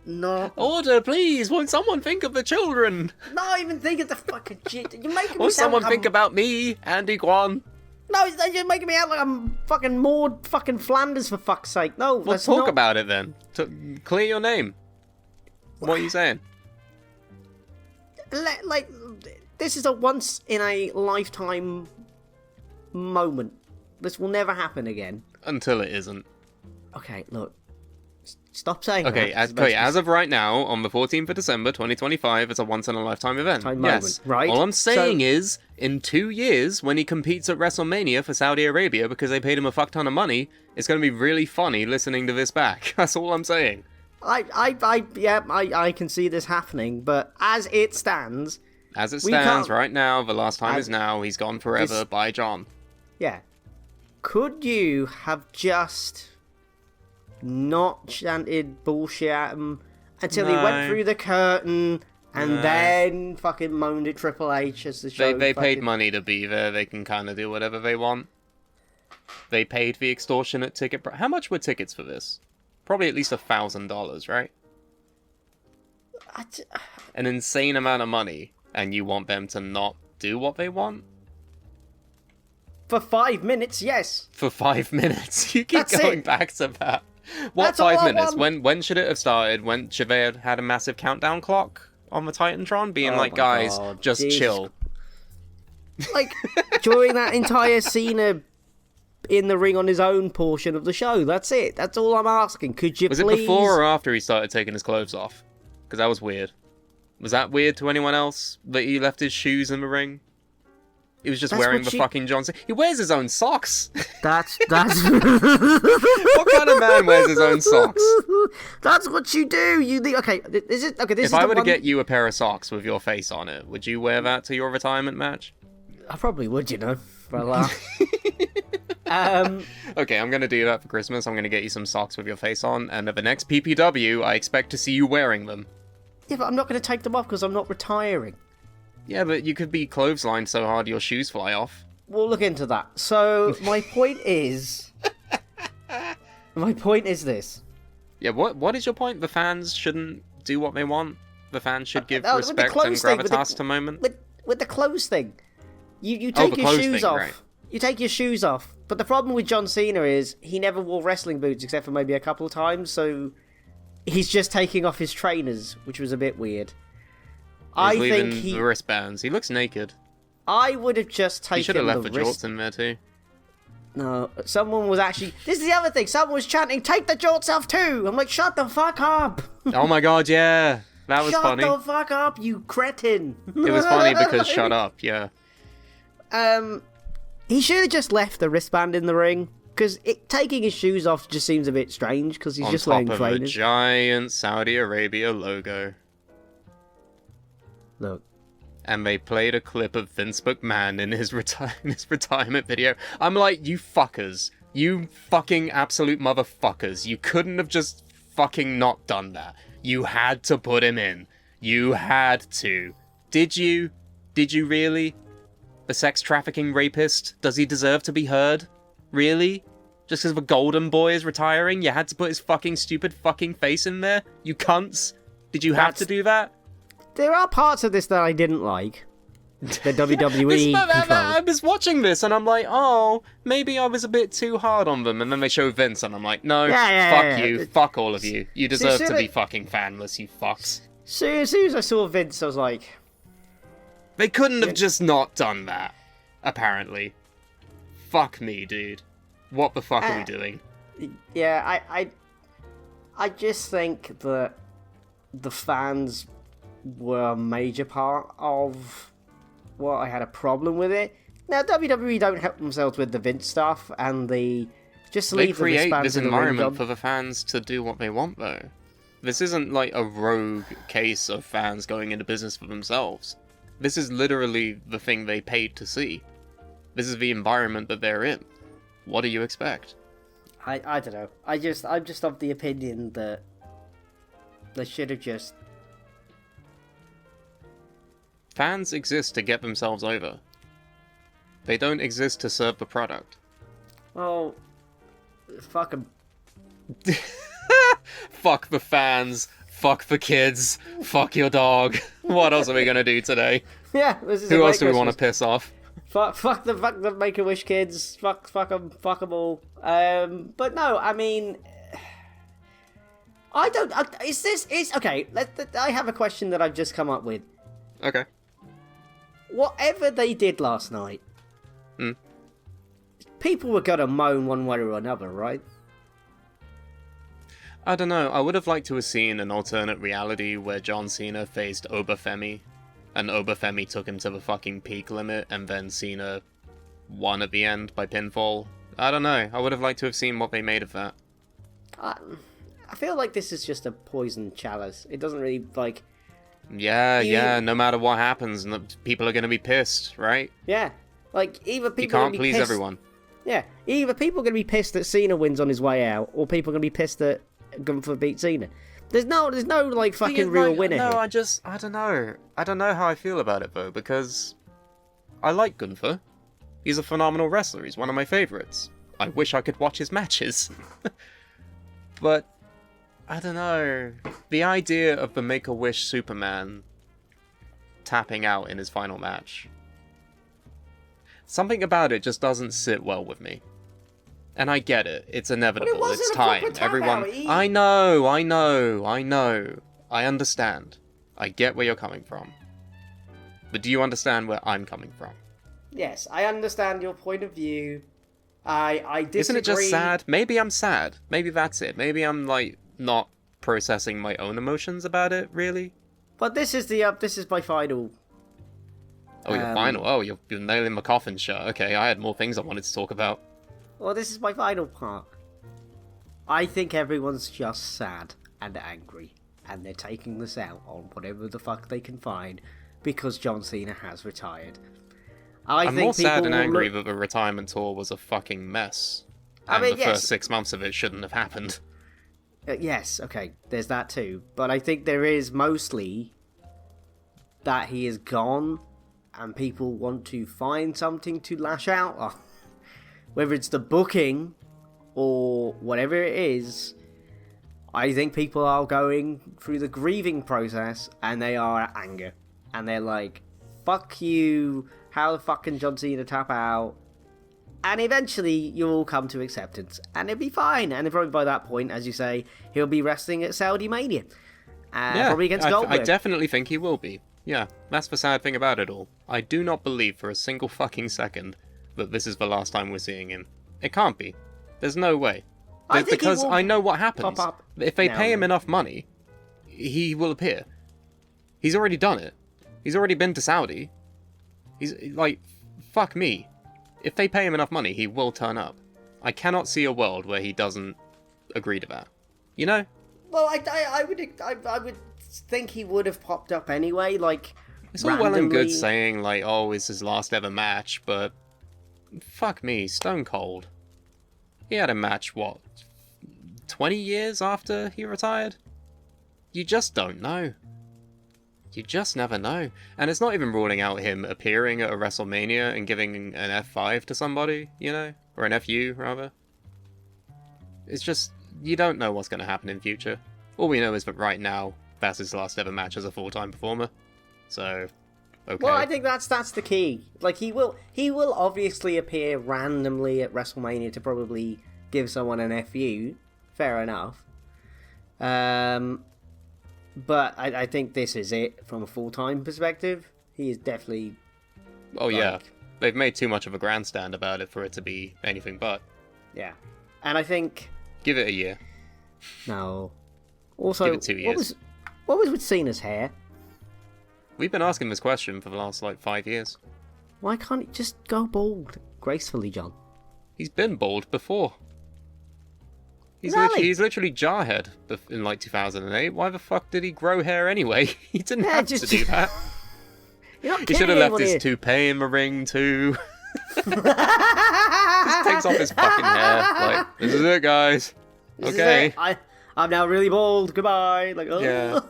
not? Order, please. Won't someone think of the children? Not even think of the fucking shit. You're making me Won't sound someone like think about me, Andy Guan? No, you're making me out like I'm fucking Maud fucking Flanders, for fuck's sake. No, Well, that's talk not... about it then. Clear your name. What are you saying? Like, this is a once in a lifetime moment. This will never happen again. Until it isn't. Okay, look. Stop saying Okay, that. as of right now, on the 14th of December, 2025, it's a once-in-a-lifetime event. Moment, right? All I'm saying is, in 2 years, when he competes at WrestleMania for Saudi Arabia because they paid him a fuck ton of money, it's going to be really funny listening to this back. That's all I'm saying. I can see this happening, but as it stands... As it we stands can't- right now, the last time is now, he's gone forever, bye John. Yeah. Could you have just not chanted bullshit at him until he went No. through the curtain and No. then fucking moaned at Triple H as the show? They paid fucking- money to be there, they can kind of do whatever they want. They paid the extortionate ticket How much were tickets for this? Probably at least $1,000, right? An insane amount of money, and you want them to not do what they want? For 5 minutes, yes. For 5 minutes. You keep That's going it. back to that. What That's all 5 I minutes? want. When should it have started? When should they have had a massive countdown clock on the Titantron? Being Oh like, my guys, God, just Jesus chill. Like, during that entire Cena in the ring on his own portion of the show. That's it. That's all I'm asking. Could you Was please... it before or after he started taking his clothes off? Because that was weird. Was that weird to anyone else? That he left his shoes in the ring? He was just That's wearing what the she- fucking John Cena. He wears his own socks. That's... What kind of man wears his own socks? That's what you do. You think... Okay, is it... Okay, this If is I the were to one... get you a pair of socks with your face on it, would you wear that to your retirement match? I probably would, you know, for a laugh. Okay, I'm gonna do that for Christmas. I'm gonna get you some socks with your face on, and at the next PPW, I expect to see you wearing them. Yeah, but I'm not going to take them off because I'm not retiring. Yeah, but you could be clotheslined so hard your shoes fly off. We'll look into that. So, my point is... My point is this. Yeah, what is your point? The fans shouldn't do what they want? The fans should give with the respect and clothes thing, with the- gravitas to moment? With the clothes thing. You Oh, take the your clothes shoes thing, off. right. You take your shoes off. But the problem with John Cena is he never wore wrestling boots except for maybe a couple of times, so he's just taking off his trainers, which was a bit weird. I He's think leaving the wristbands. He looks naked. I would have just taken He should have left the wrist... jorts in there too. No, someone was actually... This is the other thing. Someone was chanting, take the jorts off too. I'm like, shut the fuck up. Oh my god, yeah. That was funny. Shut the fuck up, you cretin. It was funny because shut up, yeah. He should have just left the wristband in the ring. Because taking his shoes off just seems a bit strange. Because he's just wearing On top of a trainers. giant Saudi Arabia logo. Look. And they played a clip of Vince McMahon in his retirement video. I'm like, you fuckers. You fucking absolute motherfuckers. You couldn't have just fucking not done that. You had to put him in. You had to. Did you? Did you really? The sex trafficking rapist? Does he deserve to be heard? Really? Just because the golden boy is retiring, you had to put his fucking stupid fucking face in there? You cunts? Did you have to do that? There are parts of this that I didn't like. The WWE I was watching this and I'm like, oh, maybe I was a bit too hard on them. And then they show Vince and I'm like, no, fuck you. Fuck all of you. You deserve to be fucking fanless, you fucks. So as soon as I saw Vince, I was like... They couldn't have just not done that, apparently. Fuck me, dude. What the fuck are we doing? Yeah, I just think that the fans were a major part of what I had a problem with it. Now, WWE don't help themselves with the Vince stuff, and they just leave the create wristbands this in the ring environment for the fans to do what they want, though. This isn't like a rogue case of fans going into business for themselves. This is literally the thing they paid to see. This is the environment that they're in. What do you expect? I don't know. I'm just of the opinion that they should have just... Fans exist to get themselves over. They don't exist to serve the product. Well, fuck 'em. Fuck the fans. Fuck the kids. Fuck your dog. What else are we gonna do today? Yeah, this is Who else do we want to piss off? Fuck the Make-A-Wish kids. Fuck them all. But no, I mean, I don't. Okay? I have a question that I've just come up with. Okay. Whatever they did last night, people were gonna moan one way or another, right? I don't know. I would have liked to have seen an alternate reality where John Cena faced Obafemi, and Obafemi took him to the fucking peak limit, and then Cena won at the end by pinfall. I don't know. I would have liked to have seen what they made of that. I feel like this is just a poison chalice. It doesn't really, like... Yeah, no matter what happens, people are going to be pissed, right? Yeah. Like, either people You can't please everyone. Yeah, either people are going to be pissed that Cena wins on his way out, or people are going to be pissed that Gunther beat Cena. There's no like fucking real winner no, here. I don't know. I don't know how I feel about it though, because I like Gunther. He's a phenomenal wrestler. He's one of my favorites. I wish I could watch his matches. But I don't know. The idea of the Make-A-Wish Superman tapping out in his final match. Something about it just doesn't sit well with me. And I get it. It's inevitable. It's time. Everyone... I know. I understand. I get where you're coming from. But do you understand where I'm coming from? Yes, I understand your point of view. I disagree. Isn't it just sad? Maybe I'm sad. Maybe that's it. Maybe I'm, like, not processing my own emotions about it, really. But this is my final. Oh, your final? Oh, you're nailing my coffin shut. Okay, I had more things I wanted to talk about. Well, this is my final part. I think everyone's just sad and angry, and they're taking this out on whatever the fuck they can find because John Cena has retired. I'm more sad and angry that the retirement tour was a fucking mess. And the first 6 months of it shouldn't have happened. Yes, okay, there's that too. But I think there is mostly that he is gone, and people want to find something to lash out on. Whether it's the booking or whatever it is, I think people are going through the grieving process and they are at anger. And they're like, fuck you, how the fuck can John Cena tap out? And eventually you'll all come to acceptance and it'll be fine. And probably by that point, as you say, he'll be wrestling at Saudi Mania. Probably against Goldberg. I definitely think he will be. Yeah, that's the sad thing about it all. I do not believe for a single fucking second that this is the last time we're seeing him. It can't be. There's no way. I think Because he will I know what happens. pop up If they now pay him and then. enough money, he will appear. He's already done it. He's already been to Saudi. He's like, fuck me. If they pay him enough money, he will turn up. I cannot see a world where he doesn't agree to that. You know? Well, I would think he would have popped up anyway, like, It's all well and randomly. good saying, like, oh, it's his last ever match, but fuck me, Stone Cold. He had a match, what, 20 years after he retired? You just don't know. You just never know. And it's not even ruling out him appearing at a WrestleMania and giving an F5 to somebody, you know? Or an FU, rather. It's just, you don't know what's going to happen in future. All we know is that right now, that's his last ever match as a full-time performer. So, okay. Well, I think that's the key. Like, he will obviously appear randomly at WrestleMania to probably give someone an FU. Fair enough. But I think this is it from a full-time perspective. He is definitely... Oh, yeah. They've made too much of a grandstand about it for it to be anything but. Yeah. And I think... Give it a year. No. Also, Give it 2 years. What was with Cena's hair? We've been asking this question for the last, 5 years. Why can't he just go bald gracefully, John? He's been bald before. Really? He's literally Jarhead in, 2008. Why the fuck did he grow hair anyway? He didn't Yeah, have just- to do that. You're not He should have kidding left anyone his here. toupee in the ring, too. Just takes off his fucking hair. Like, this is it, guys. This is Okay. it. I'm now really bald. Goodbye. Like, oh. Yeah.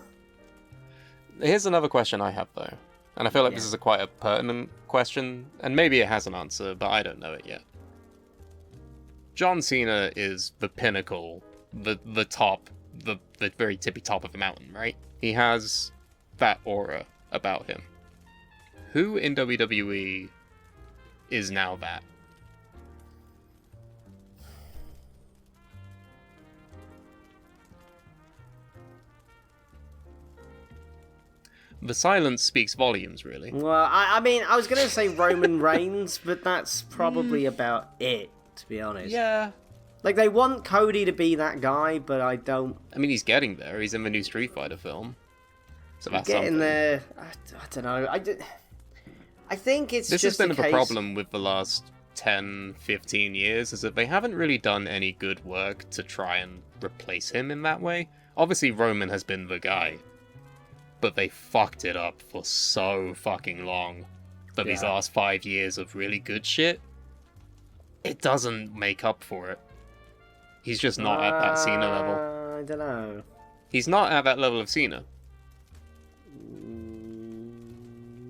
Here's another question I have, though. And I feel like this is quite a pertinent question, and maybe it has an answer, but I don't know it yet. John Cena is the pinnacle, the top, the very tippy top of the mountain, right? He has that aura about him. Who in WWE is now that? The silence speaks volumes, really. Well, I mean, I was gonna say Roman Reigns, but that's probably about it, to be honest. Yeah. Like, they want Cody to be that guy, but I don't... I mean, he's getting there. He's in the new Street Fighter film. So that's Getting something. there... I don't know. I think it's This has just been a the case... problem with the last 10, 15 years, is that they haven't really done any good work to try and replace him in that way. Obviously, Roman has been the guy. But they fucked it up for so fucking long that these Yeah. last 5 years of really good shit, it doesn't make up for it. He's just not at that Cena level. I don't know. He's not at that level of Cena.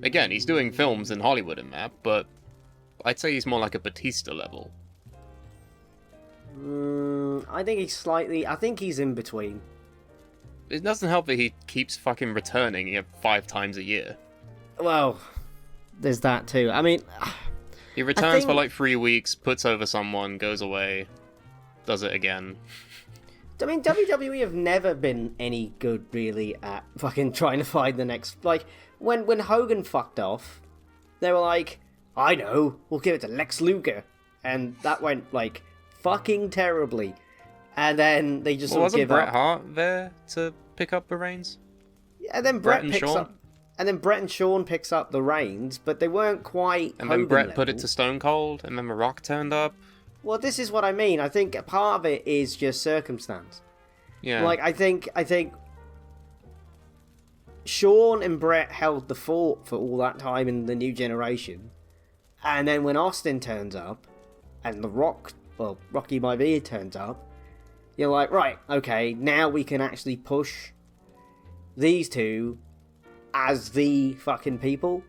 Again, he's doing films in Hollywood and that, but I'd say he's more like a Batista level. I think he's slightly... I think he's in between. It doesn't help that he keeps fucking returning 5 times a year. Well, there's that too. I mean... He returns for think- like 3 weeks, puts over someone, goes away, does it again. I mean, WWE have never been any good, really, at fucking trying to find the next... Like, when Hogan fucked off, they were like, I know, we'll give it to Lex Luger. And that went, like, fucking terribly. And then they just Well, sort of wasn't give Bret up. Hart there to pick up the reins? And then Bret Bret and picks Shawn? up... And then Bret and Shawn picks up the reins, but they weren't quite And then Hogan Bret put it level. to Stone Cold, and then The Rock turned up. Well, this is what I mean. I think part of it is just circumstance. Yeah. Like, I think Shawn and Bret held the fort for all that time in the new generation. And then when Austin turns up, and The Rock, well, Rocky Maivia turns up, you're like, right, okay, now we can actually push these two as the fucking people.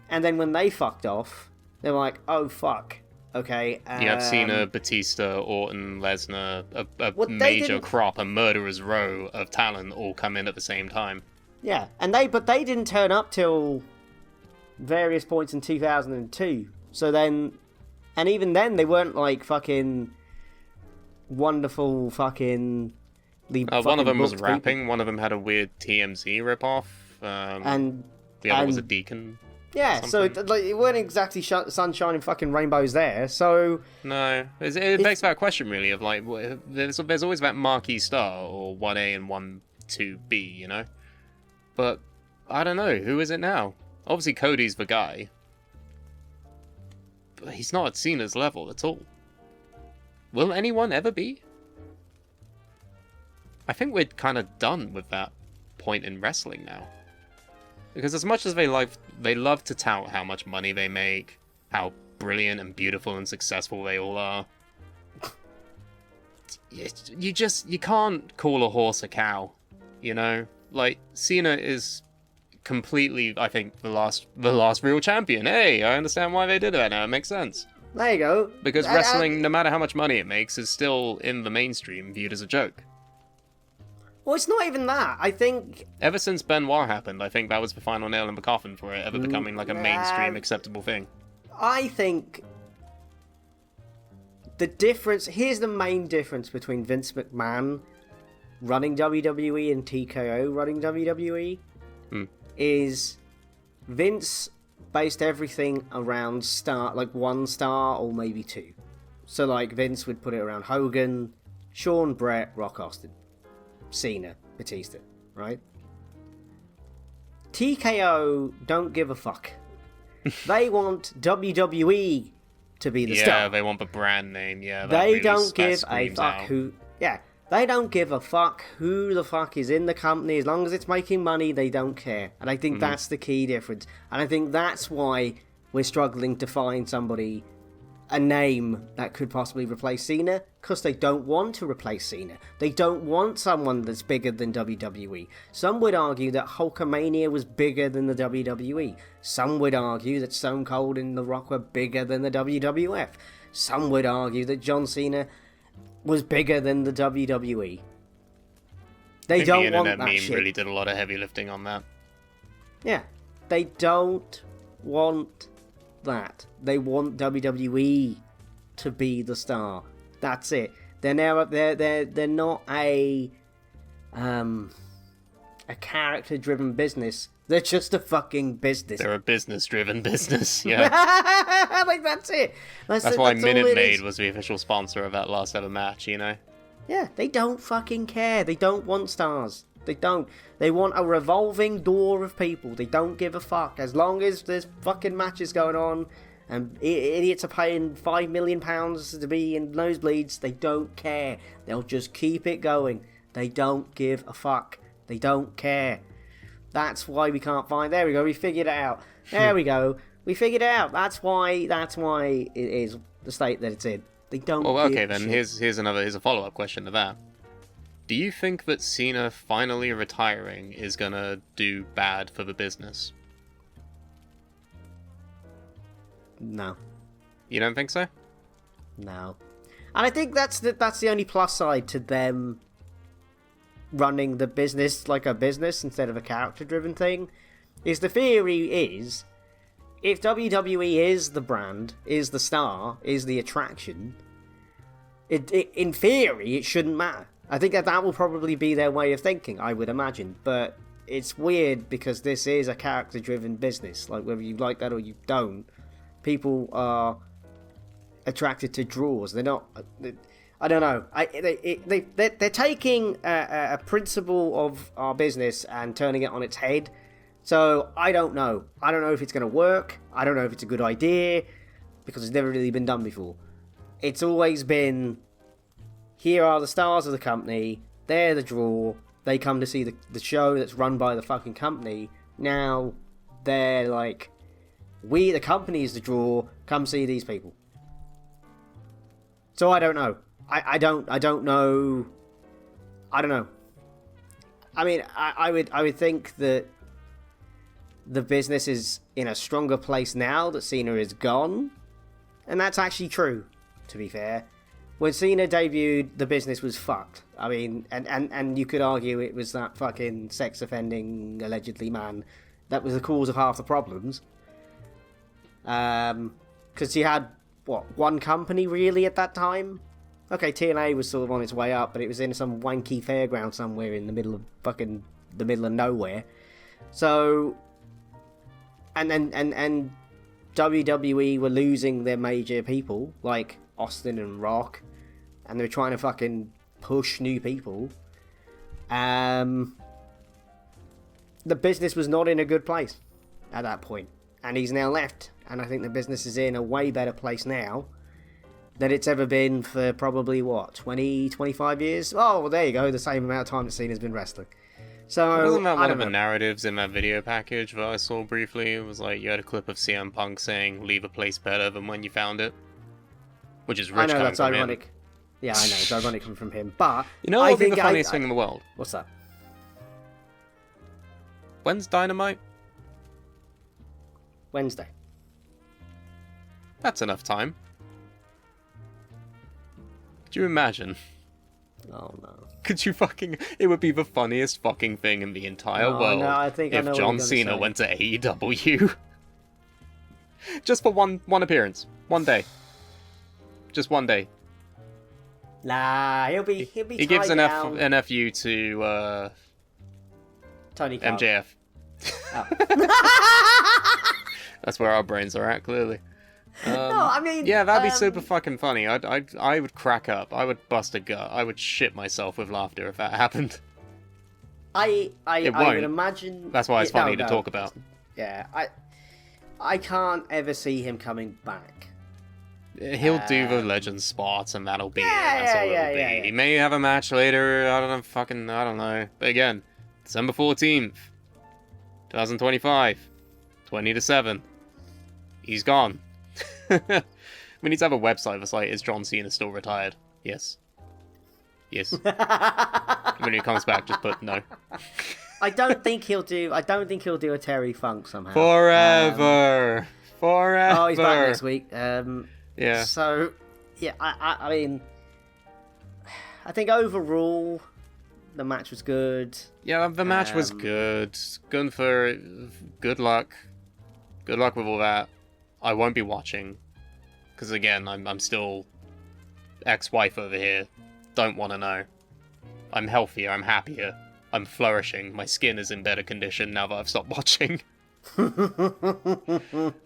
And then when they fucked off, they were like, oh, fuck. Okay. You have Cena, Batista, Orton, Lesnar, a Well, they major didn't- crop, a murderer's row of talent all come in at the same time. Yeah, and they didn't turn up till various points in 2002. So then, and even then, they weren't like fucking wonderful fucking. One of them was rapping, one of them had a weird TMZ ripoff. and The other was a And- deacon. Yeah, so something. it weren't exactly sunshine and fucking rainbows there. So No, it begs that question really of like, there's always that marquee star or 1A and 1-2B, you know. But I don't know, who is it now? Obviously Cody's the guy, but he's not at Cena's level at all. Will anyone ever be? I think we're kind of done with that point in wrestling now. Because as much as they love to tout how much money they make, how brilliant and beautiful and successful they all are, you can't call a horse a cow, you know? Like, Cena is completely, I think, the last real champion. Hey, I understand why they did that now, it makes sense. there you go. Because wrestling, no matter how much money it makes, is still in the mainstream viewed as a joke. Well, it's not even that. I think Ever since Benoit happened, I think that was the final nail in the coffin for it ever becoming like a mainstream acceptable thing. I think the difference. Here's the main difference between Vince McMahon running WWE and TKO running WWE is Vince based everything around one star or maybe two. So like Vince would put it around Hogan, Shawn, Brett, Rock Austin, Cena, Batista, right? TKO don't give a fuck. They want WWE to be the star. Yeah, they want the brand name. Yeah, that They really don't give a screams fuck out. who. Yeah, they don't give a fuck who the fuck is in the company. As long as it's making money, they don't care. And I think that's the key difference. And I think that's why we're struggling to find somebody, a name that could possibly replace Cena, because they don't want to replace Cena. They don't want someone that's bigger than WWE. Some would argue that Hulkamania was bigger than the WWE. Some would argue that Stone Cold and The Rock were bigger than the WWF. Some would argue that John Cena was bigger than the WWE. They I think don't the want internet that meme shit. really did a lot of heavy lifting on that. Yeah, they don't want that. They want WWE to be the star. That's it. They're now they're not a character-driven business. They're just a fucking business. They're a business-driven business, yeah. Like that's it. That's it, why that's all Minute it Maid is. was the official sponsor of that last ever match, you know? Yeah, they don't fucking care. They don't want stars. They don't. They want a revolving door of people. They don't give a fuck. As long as there's fucking matches going on and idiots are paying £5 million to be in nosebleeds, they don't care. They'll just keep it going. They don't give a fuck. They don't care. That's why we can't find... There we go. We figured it out. There we go. We figured it out. That's why it is the state that it's in. They don't Well, give okay, a then shit. here's a follow-up question to that. Do you think that Cena finally retiring is gonna do bad for the business? No. You don't think so? No. And I think that's the only plus side to them running the business like a business instead of a character-driven thing. Is the theory is, if WWE is the brand, is the star, is the attraction, it in theory, it shouldn't matter. I think that will probably be their way of thinking, I would imagine. But it's weird because this is a character-driven business. Like, whether you like that or you don't, people are attracted to draws. They're not... I don't know. They're taking a principle of our business and turning it on its head. So, I don't know. I don't know if it's going to work. I don't know if it's a good idea. Because it's never really been done before. It's always been... Here are the stars of the company. They're the draw. They come to see the show that's run by the fucking company. Now, they're like... We, the company, is the draw. Come see these people. So I don't know. I don't know. I don't know. I mean, I would think that the business is in a stronger place now that Cena is gone. And that's actually true, to be fair. When Cena debuted, the business was fucked. I mean, and you could argue it was that fucking sex-offending, allegedly, man that was the cause of half the problems. Because you had, one company, really, at that time? Okay, TNA was sort of on its way up, but it was in some wanky fairground somewhere in the middle of nowhere. So, and WWE were losing their major people like Austin and Rock, and they were trying to fucking push new people. The business was not in a good place at that point, and he's now left, and I think the business is in a way better place now than it's ever been for probably, 20, 25 years? Oh, well, there you go, the same amount of time that Cena's been wrestling. So, wasn't that one of the narratives in that video package that I saw briefly? It was like, you had a clip of CM Punk saying, leave a place better than when you found it. Which is rich. I know, coming that's from ironic. him. Yeah, I know, it's ironic coming from him, but... You know what would be the funniest thing in the world? What's that? When's Dynamite? Wednesday. That's enough time. Could you imagine? Oh, no. Could you fucking... It would be the funniest fucking thing in the entire world no, I think I if know what John you're gonna Cena say. went to AEW. Just for one appearance. One day. Just one day. Nah, he'll be He gives tied down. an FU to Tony Khan. MJF. Oh. That's where our brains are at, clearly. No, I mean... Yeah, that'd be super fucking funny. I would crack up. I would bust a gut. I would shit myself with laughter if that happened. I It would won't. imagine... That's why it's funny to no. talk about. Yeah, I can't ever see him coming back. He'll do the legend spots, and that'll be it. That's all it'll be. yeah. He may have a match later. I don't know. But again, December 14th, 2025, 20-7. He's gone. We need to have a website that's like, is John Cena still retired? Yes. Yes. When he comes back, just put no. I don't think he'll do a Terry Funk somehow. Forever. Forever. Oh, he's back next week. Yeah. So, yeah, I mean, I think overall the match was good. Yeah, the match was good. Gunther, good luck. Good luck with all that. I won't be watching. Because again, I'm still ex-wife over here. Don't want to know. I'm healthier, I'm happier. I'm flourishing. My skin is in better condition now that I've stopped watching.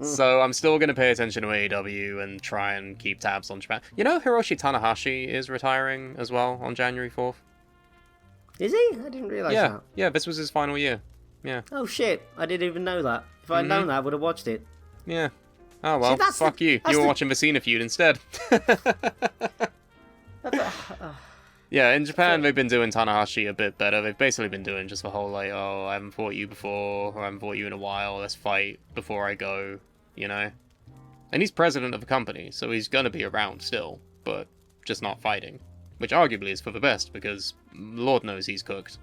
So I'm still going to pay attention to AEW and try and keep tabs on Japan. You know Hiroshi Tanahashi is retiring as well on January 4th? Is he? I didn't realise that. Yeah, this was his final year. Yeah. Oh shit, I didn't even know that. If I'd known that, I would have watched it. Yeah. Oh well, See, fuck you. You were watching the Cena feud instead. Yeah, in Japan they've been doing Tanahashi a bit better. They've basically been doing just the whole like, oh, I haven't fought you before, or I haven't fought you in a while, let's fight before I go, you know? And he's president of the company, so he's gonna be around still, but just not fighting. Which arguably is for the best, because Lord knows he's cooked.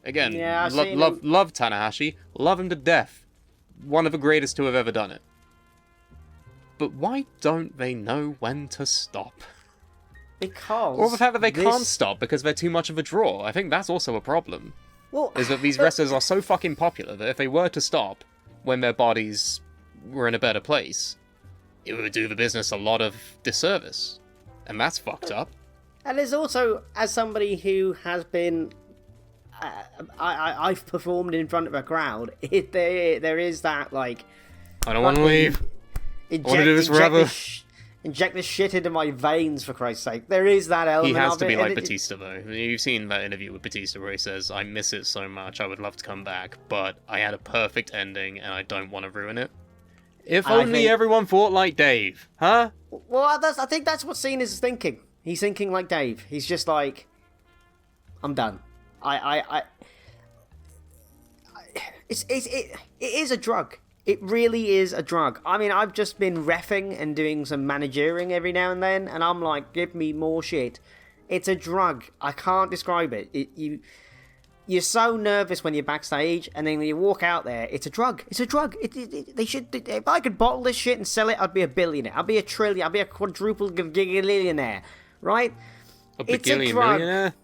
Again, Yeah, I've seen love Tanahashi, love him to death. One of the greatest to have ever done it. But why don't they know when to stop? Because... Or the fact that they can't stop because they're too much of a draw. I think that's also a problem. Well, Is that these wrestlers are so fucking popular that if they were to stop when their bodies were in a better place, it would do the business a lot of disservice. And that's fucked up. And there's also, as somebody who has been... I've performed in front of a crowd, there is that, like... I don't want to leave. I want to do this forever. Inject this shit into my veins, for Christ's sake. There is that element He has of to it, be like and Batista, though. You've seen that interview with Batista where he says, I miss it so much, I would love to come back, but I had a perfect ending and I don't want to ruin it. If only everyone fought like Dave, huh? Well, I think that's what Cena's thinking. He's thinking like Dave. He's just like, I'm done. It is a drug. It really is a drug. I mean, I've just been reffing and doing some managering every now and then, and I'm like, give me more shit. It's a drug. I can't describe it. You're so nervous when you're backstage, and then when you walk out there, it's a drug. It's a drug. They should. If I could bottle this shit and sell it, I'd be a billionaire. I'd be a trillion. I'd be a quadruple gigillionaire, right? It's a drug. Millionaire?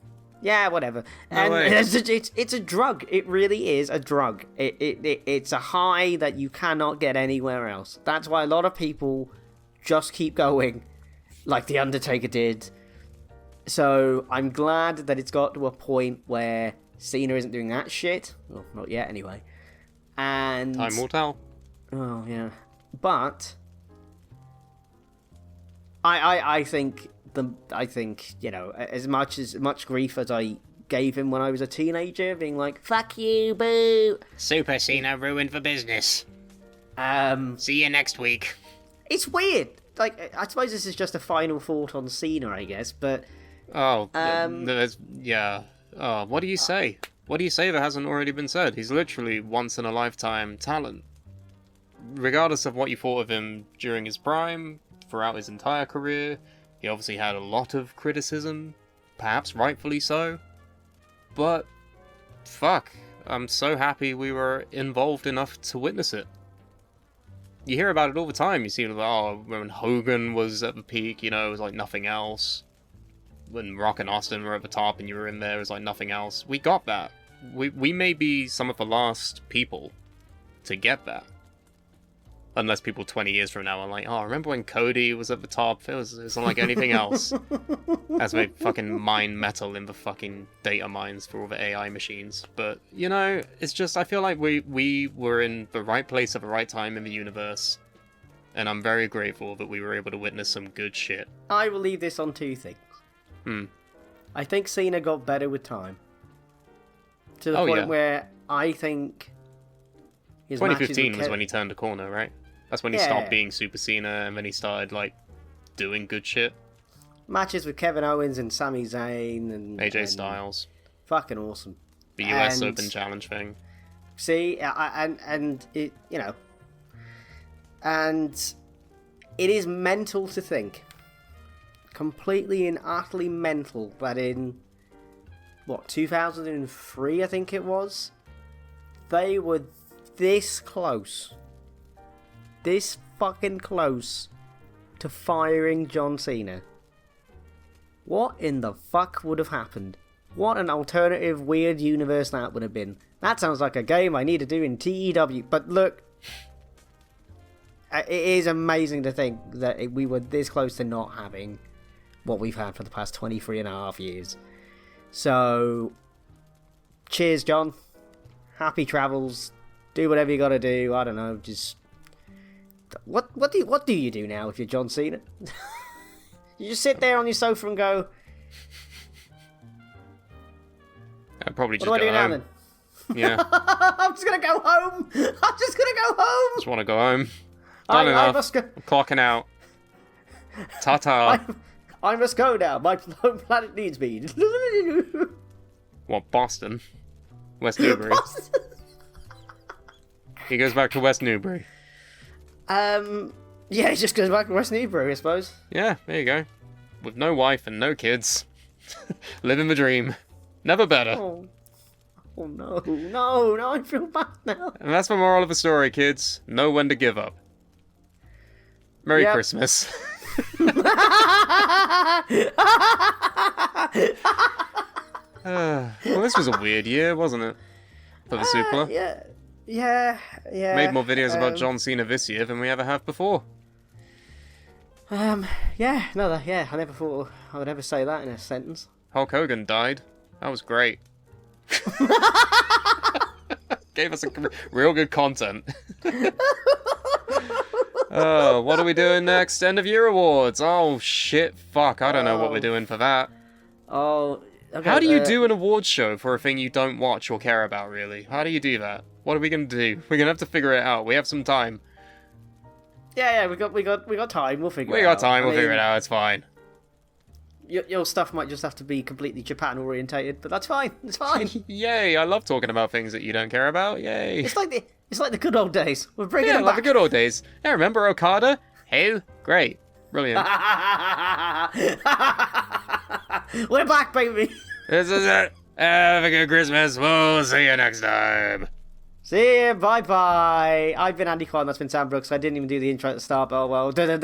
Yeah, whatever. No And way. it's a drug. It really is a drug. It's a high that you cannot get anywhere else. That's why a lot of people just keep going, like The Undertaker did. So I'm glad that it's got to a point where Cena isn't doing that shit. Well, not yet, anyway. And Time will tell. oh yeah, but I think as much grief as I gave him when I was a teenager, being like "fuck you, boo." Super Cena ruined for business. See you next week. It's weird. Like, I suppose this is just a final thought on Cena, I guess, but Oh, yeah. Oh, what do you say? What do you say that hasn't already been said? He's literally once-in-a-lifetime talent. Regardless of what you thought of him during his prime, throughout his entire career, he obviously had a lot of criticism, perhaps rightfully so. But, fuck, I'm so happy we were involved enough to witness it. You hear about it all the time. You see, when Hogan was at the peak, it was like nothing else. When Rock and Austin were at the top and you were in there, it was like nothing else. We got that. We may be some of the last people to get that. Unless people 20 years from now are like, oh, remember when Cody was at the top? It was unlike anything else. As they fucking mine metal in the fucking data mines for all the AI machines. But, it's just, I feel like we were in the right place at the right time in the universe. And I'm very grateful that we were able to witness some good shit. I will leave this on two things. I think Cena got better with time. To the point where I think his 2015 was when he turned the corner, right? That's when he stopped being Super Cena and then he started, doing good shit. Matches with Kevin Owens and Sami Zayn and AJ Styles. Fucking awesome. The US Open Challenge thing. See, and it, and it is mental to think. Completely and utterly mental that in 2003 I think it was, they were this close, this fucking close to firing John Cena. What in the fuck would have happened? What an alternative weird universe that would have been. That sounds like a game I need to do in TEW. But look, it is amazing to think that we were this close to not having what we've had for the past 23 and a half years. So, cheers, John. Happy travels. Do whatever you gotta do. I don't know, just... What do you do now if you're John Cena? You just sit there on your sofa and go... I'd probably just what do I do home. now, then? Yeah. I'm just gonna go home. I'm just gonna go home. Just want to go home. Done enough. I must go. I'm clocking out. Ta-ta. I must go now. My home planet needs me. What, Boston? West Newbury? Boston. He goes back to West Newbury. Yeah, he just goes back to West Newbury, I suppose. Yeah, there you go. With no wife and no kids. Living the dream. Never better. Oh no, I feel bad now. And that's the moral of the story, kids. Know when to give up. Merry Christmas. Well, this was a weird year, wasn't it? For the Suplah. Yeah. Made more videos about John Cena this year than we ever have before. I never thought I would ever say that in a sentence. Hulk Hogan died. That was great. Gave us real good content. What are we doing next? End of year awards. Oh shit, fuck. I don't know what we're doing for that. Oh, okay. How do you do an awards show for a thing you don't watch or care about, really? How do you do that? What are we gonna do? We're gonna have to figure it out. We have some time. Yeah, we got time. We'll figure it out. We got time. We'll figure it out. It's fine. Your stuff might just have to be completely Japan orientated, but that's fine. It's fine. Yay! I love talking about things that you don't care about. Yay! It's like the good old days. We're bringing it back. Like the good old days. Yeah, remember Okada? Hey, great, brilliant. We're back, baby. This is it. Have a good Christmas. We'll see you next time. See you. Bye bye. I've been Andy Kwan. That's been Sam Brooks. I didn't even do the intro at the start, but oh well. Jingle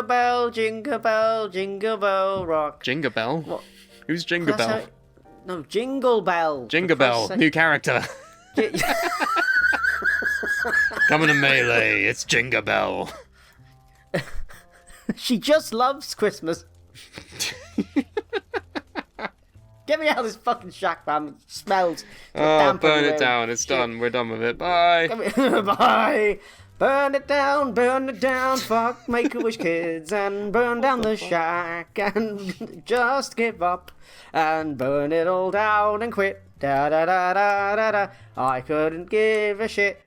bell, jingle bell, jingle bell rock. Jingle bell? What? Who's Jingle Bell? No, Jingle Bell. Jingle Bell, new character. Coming to Melee, it's Jingle Bell. She just loves Christmas. Get me out of this fucking shack, man. It smells. Oh, burn it down. It's done. We're done with it. Bye. Bye. Burn it down, fuck Make-A-Wish kids, and burn down the shack, and just give up, and burn it all down and quit. Da da da da da da. I couldn't give a shit.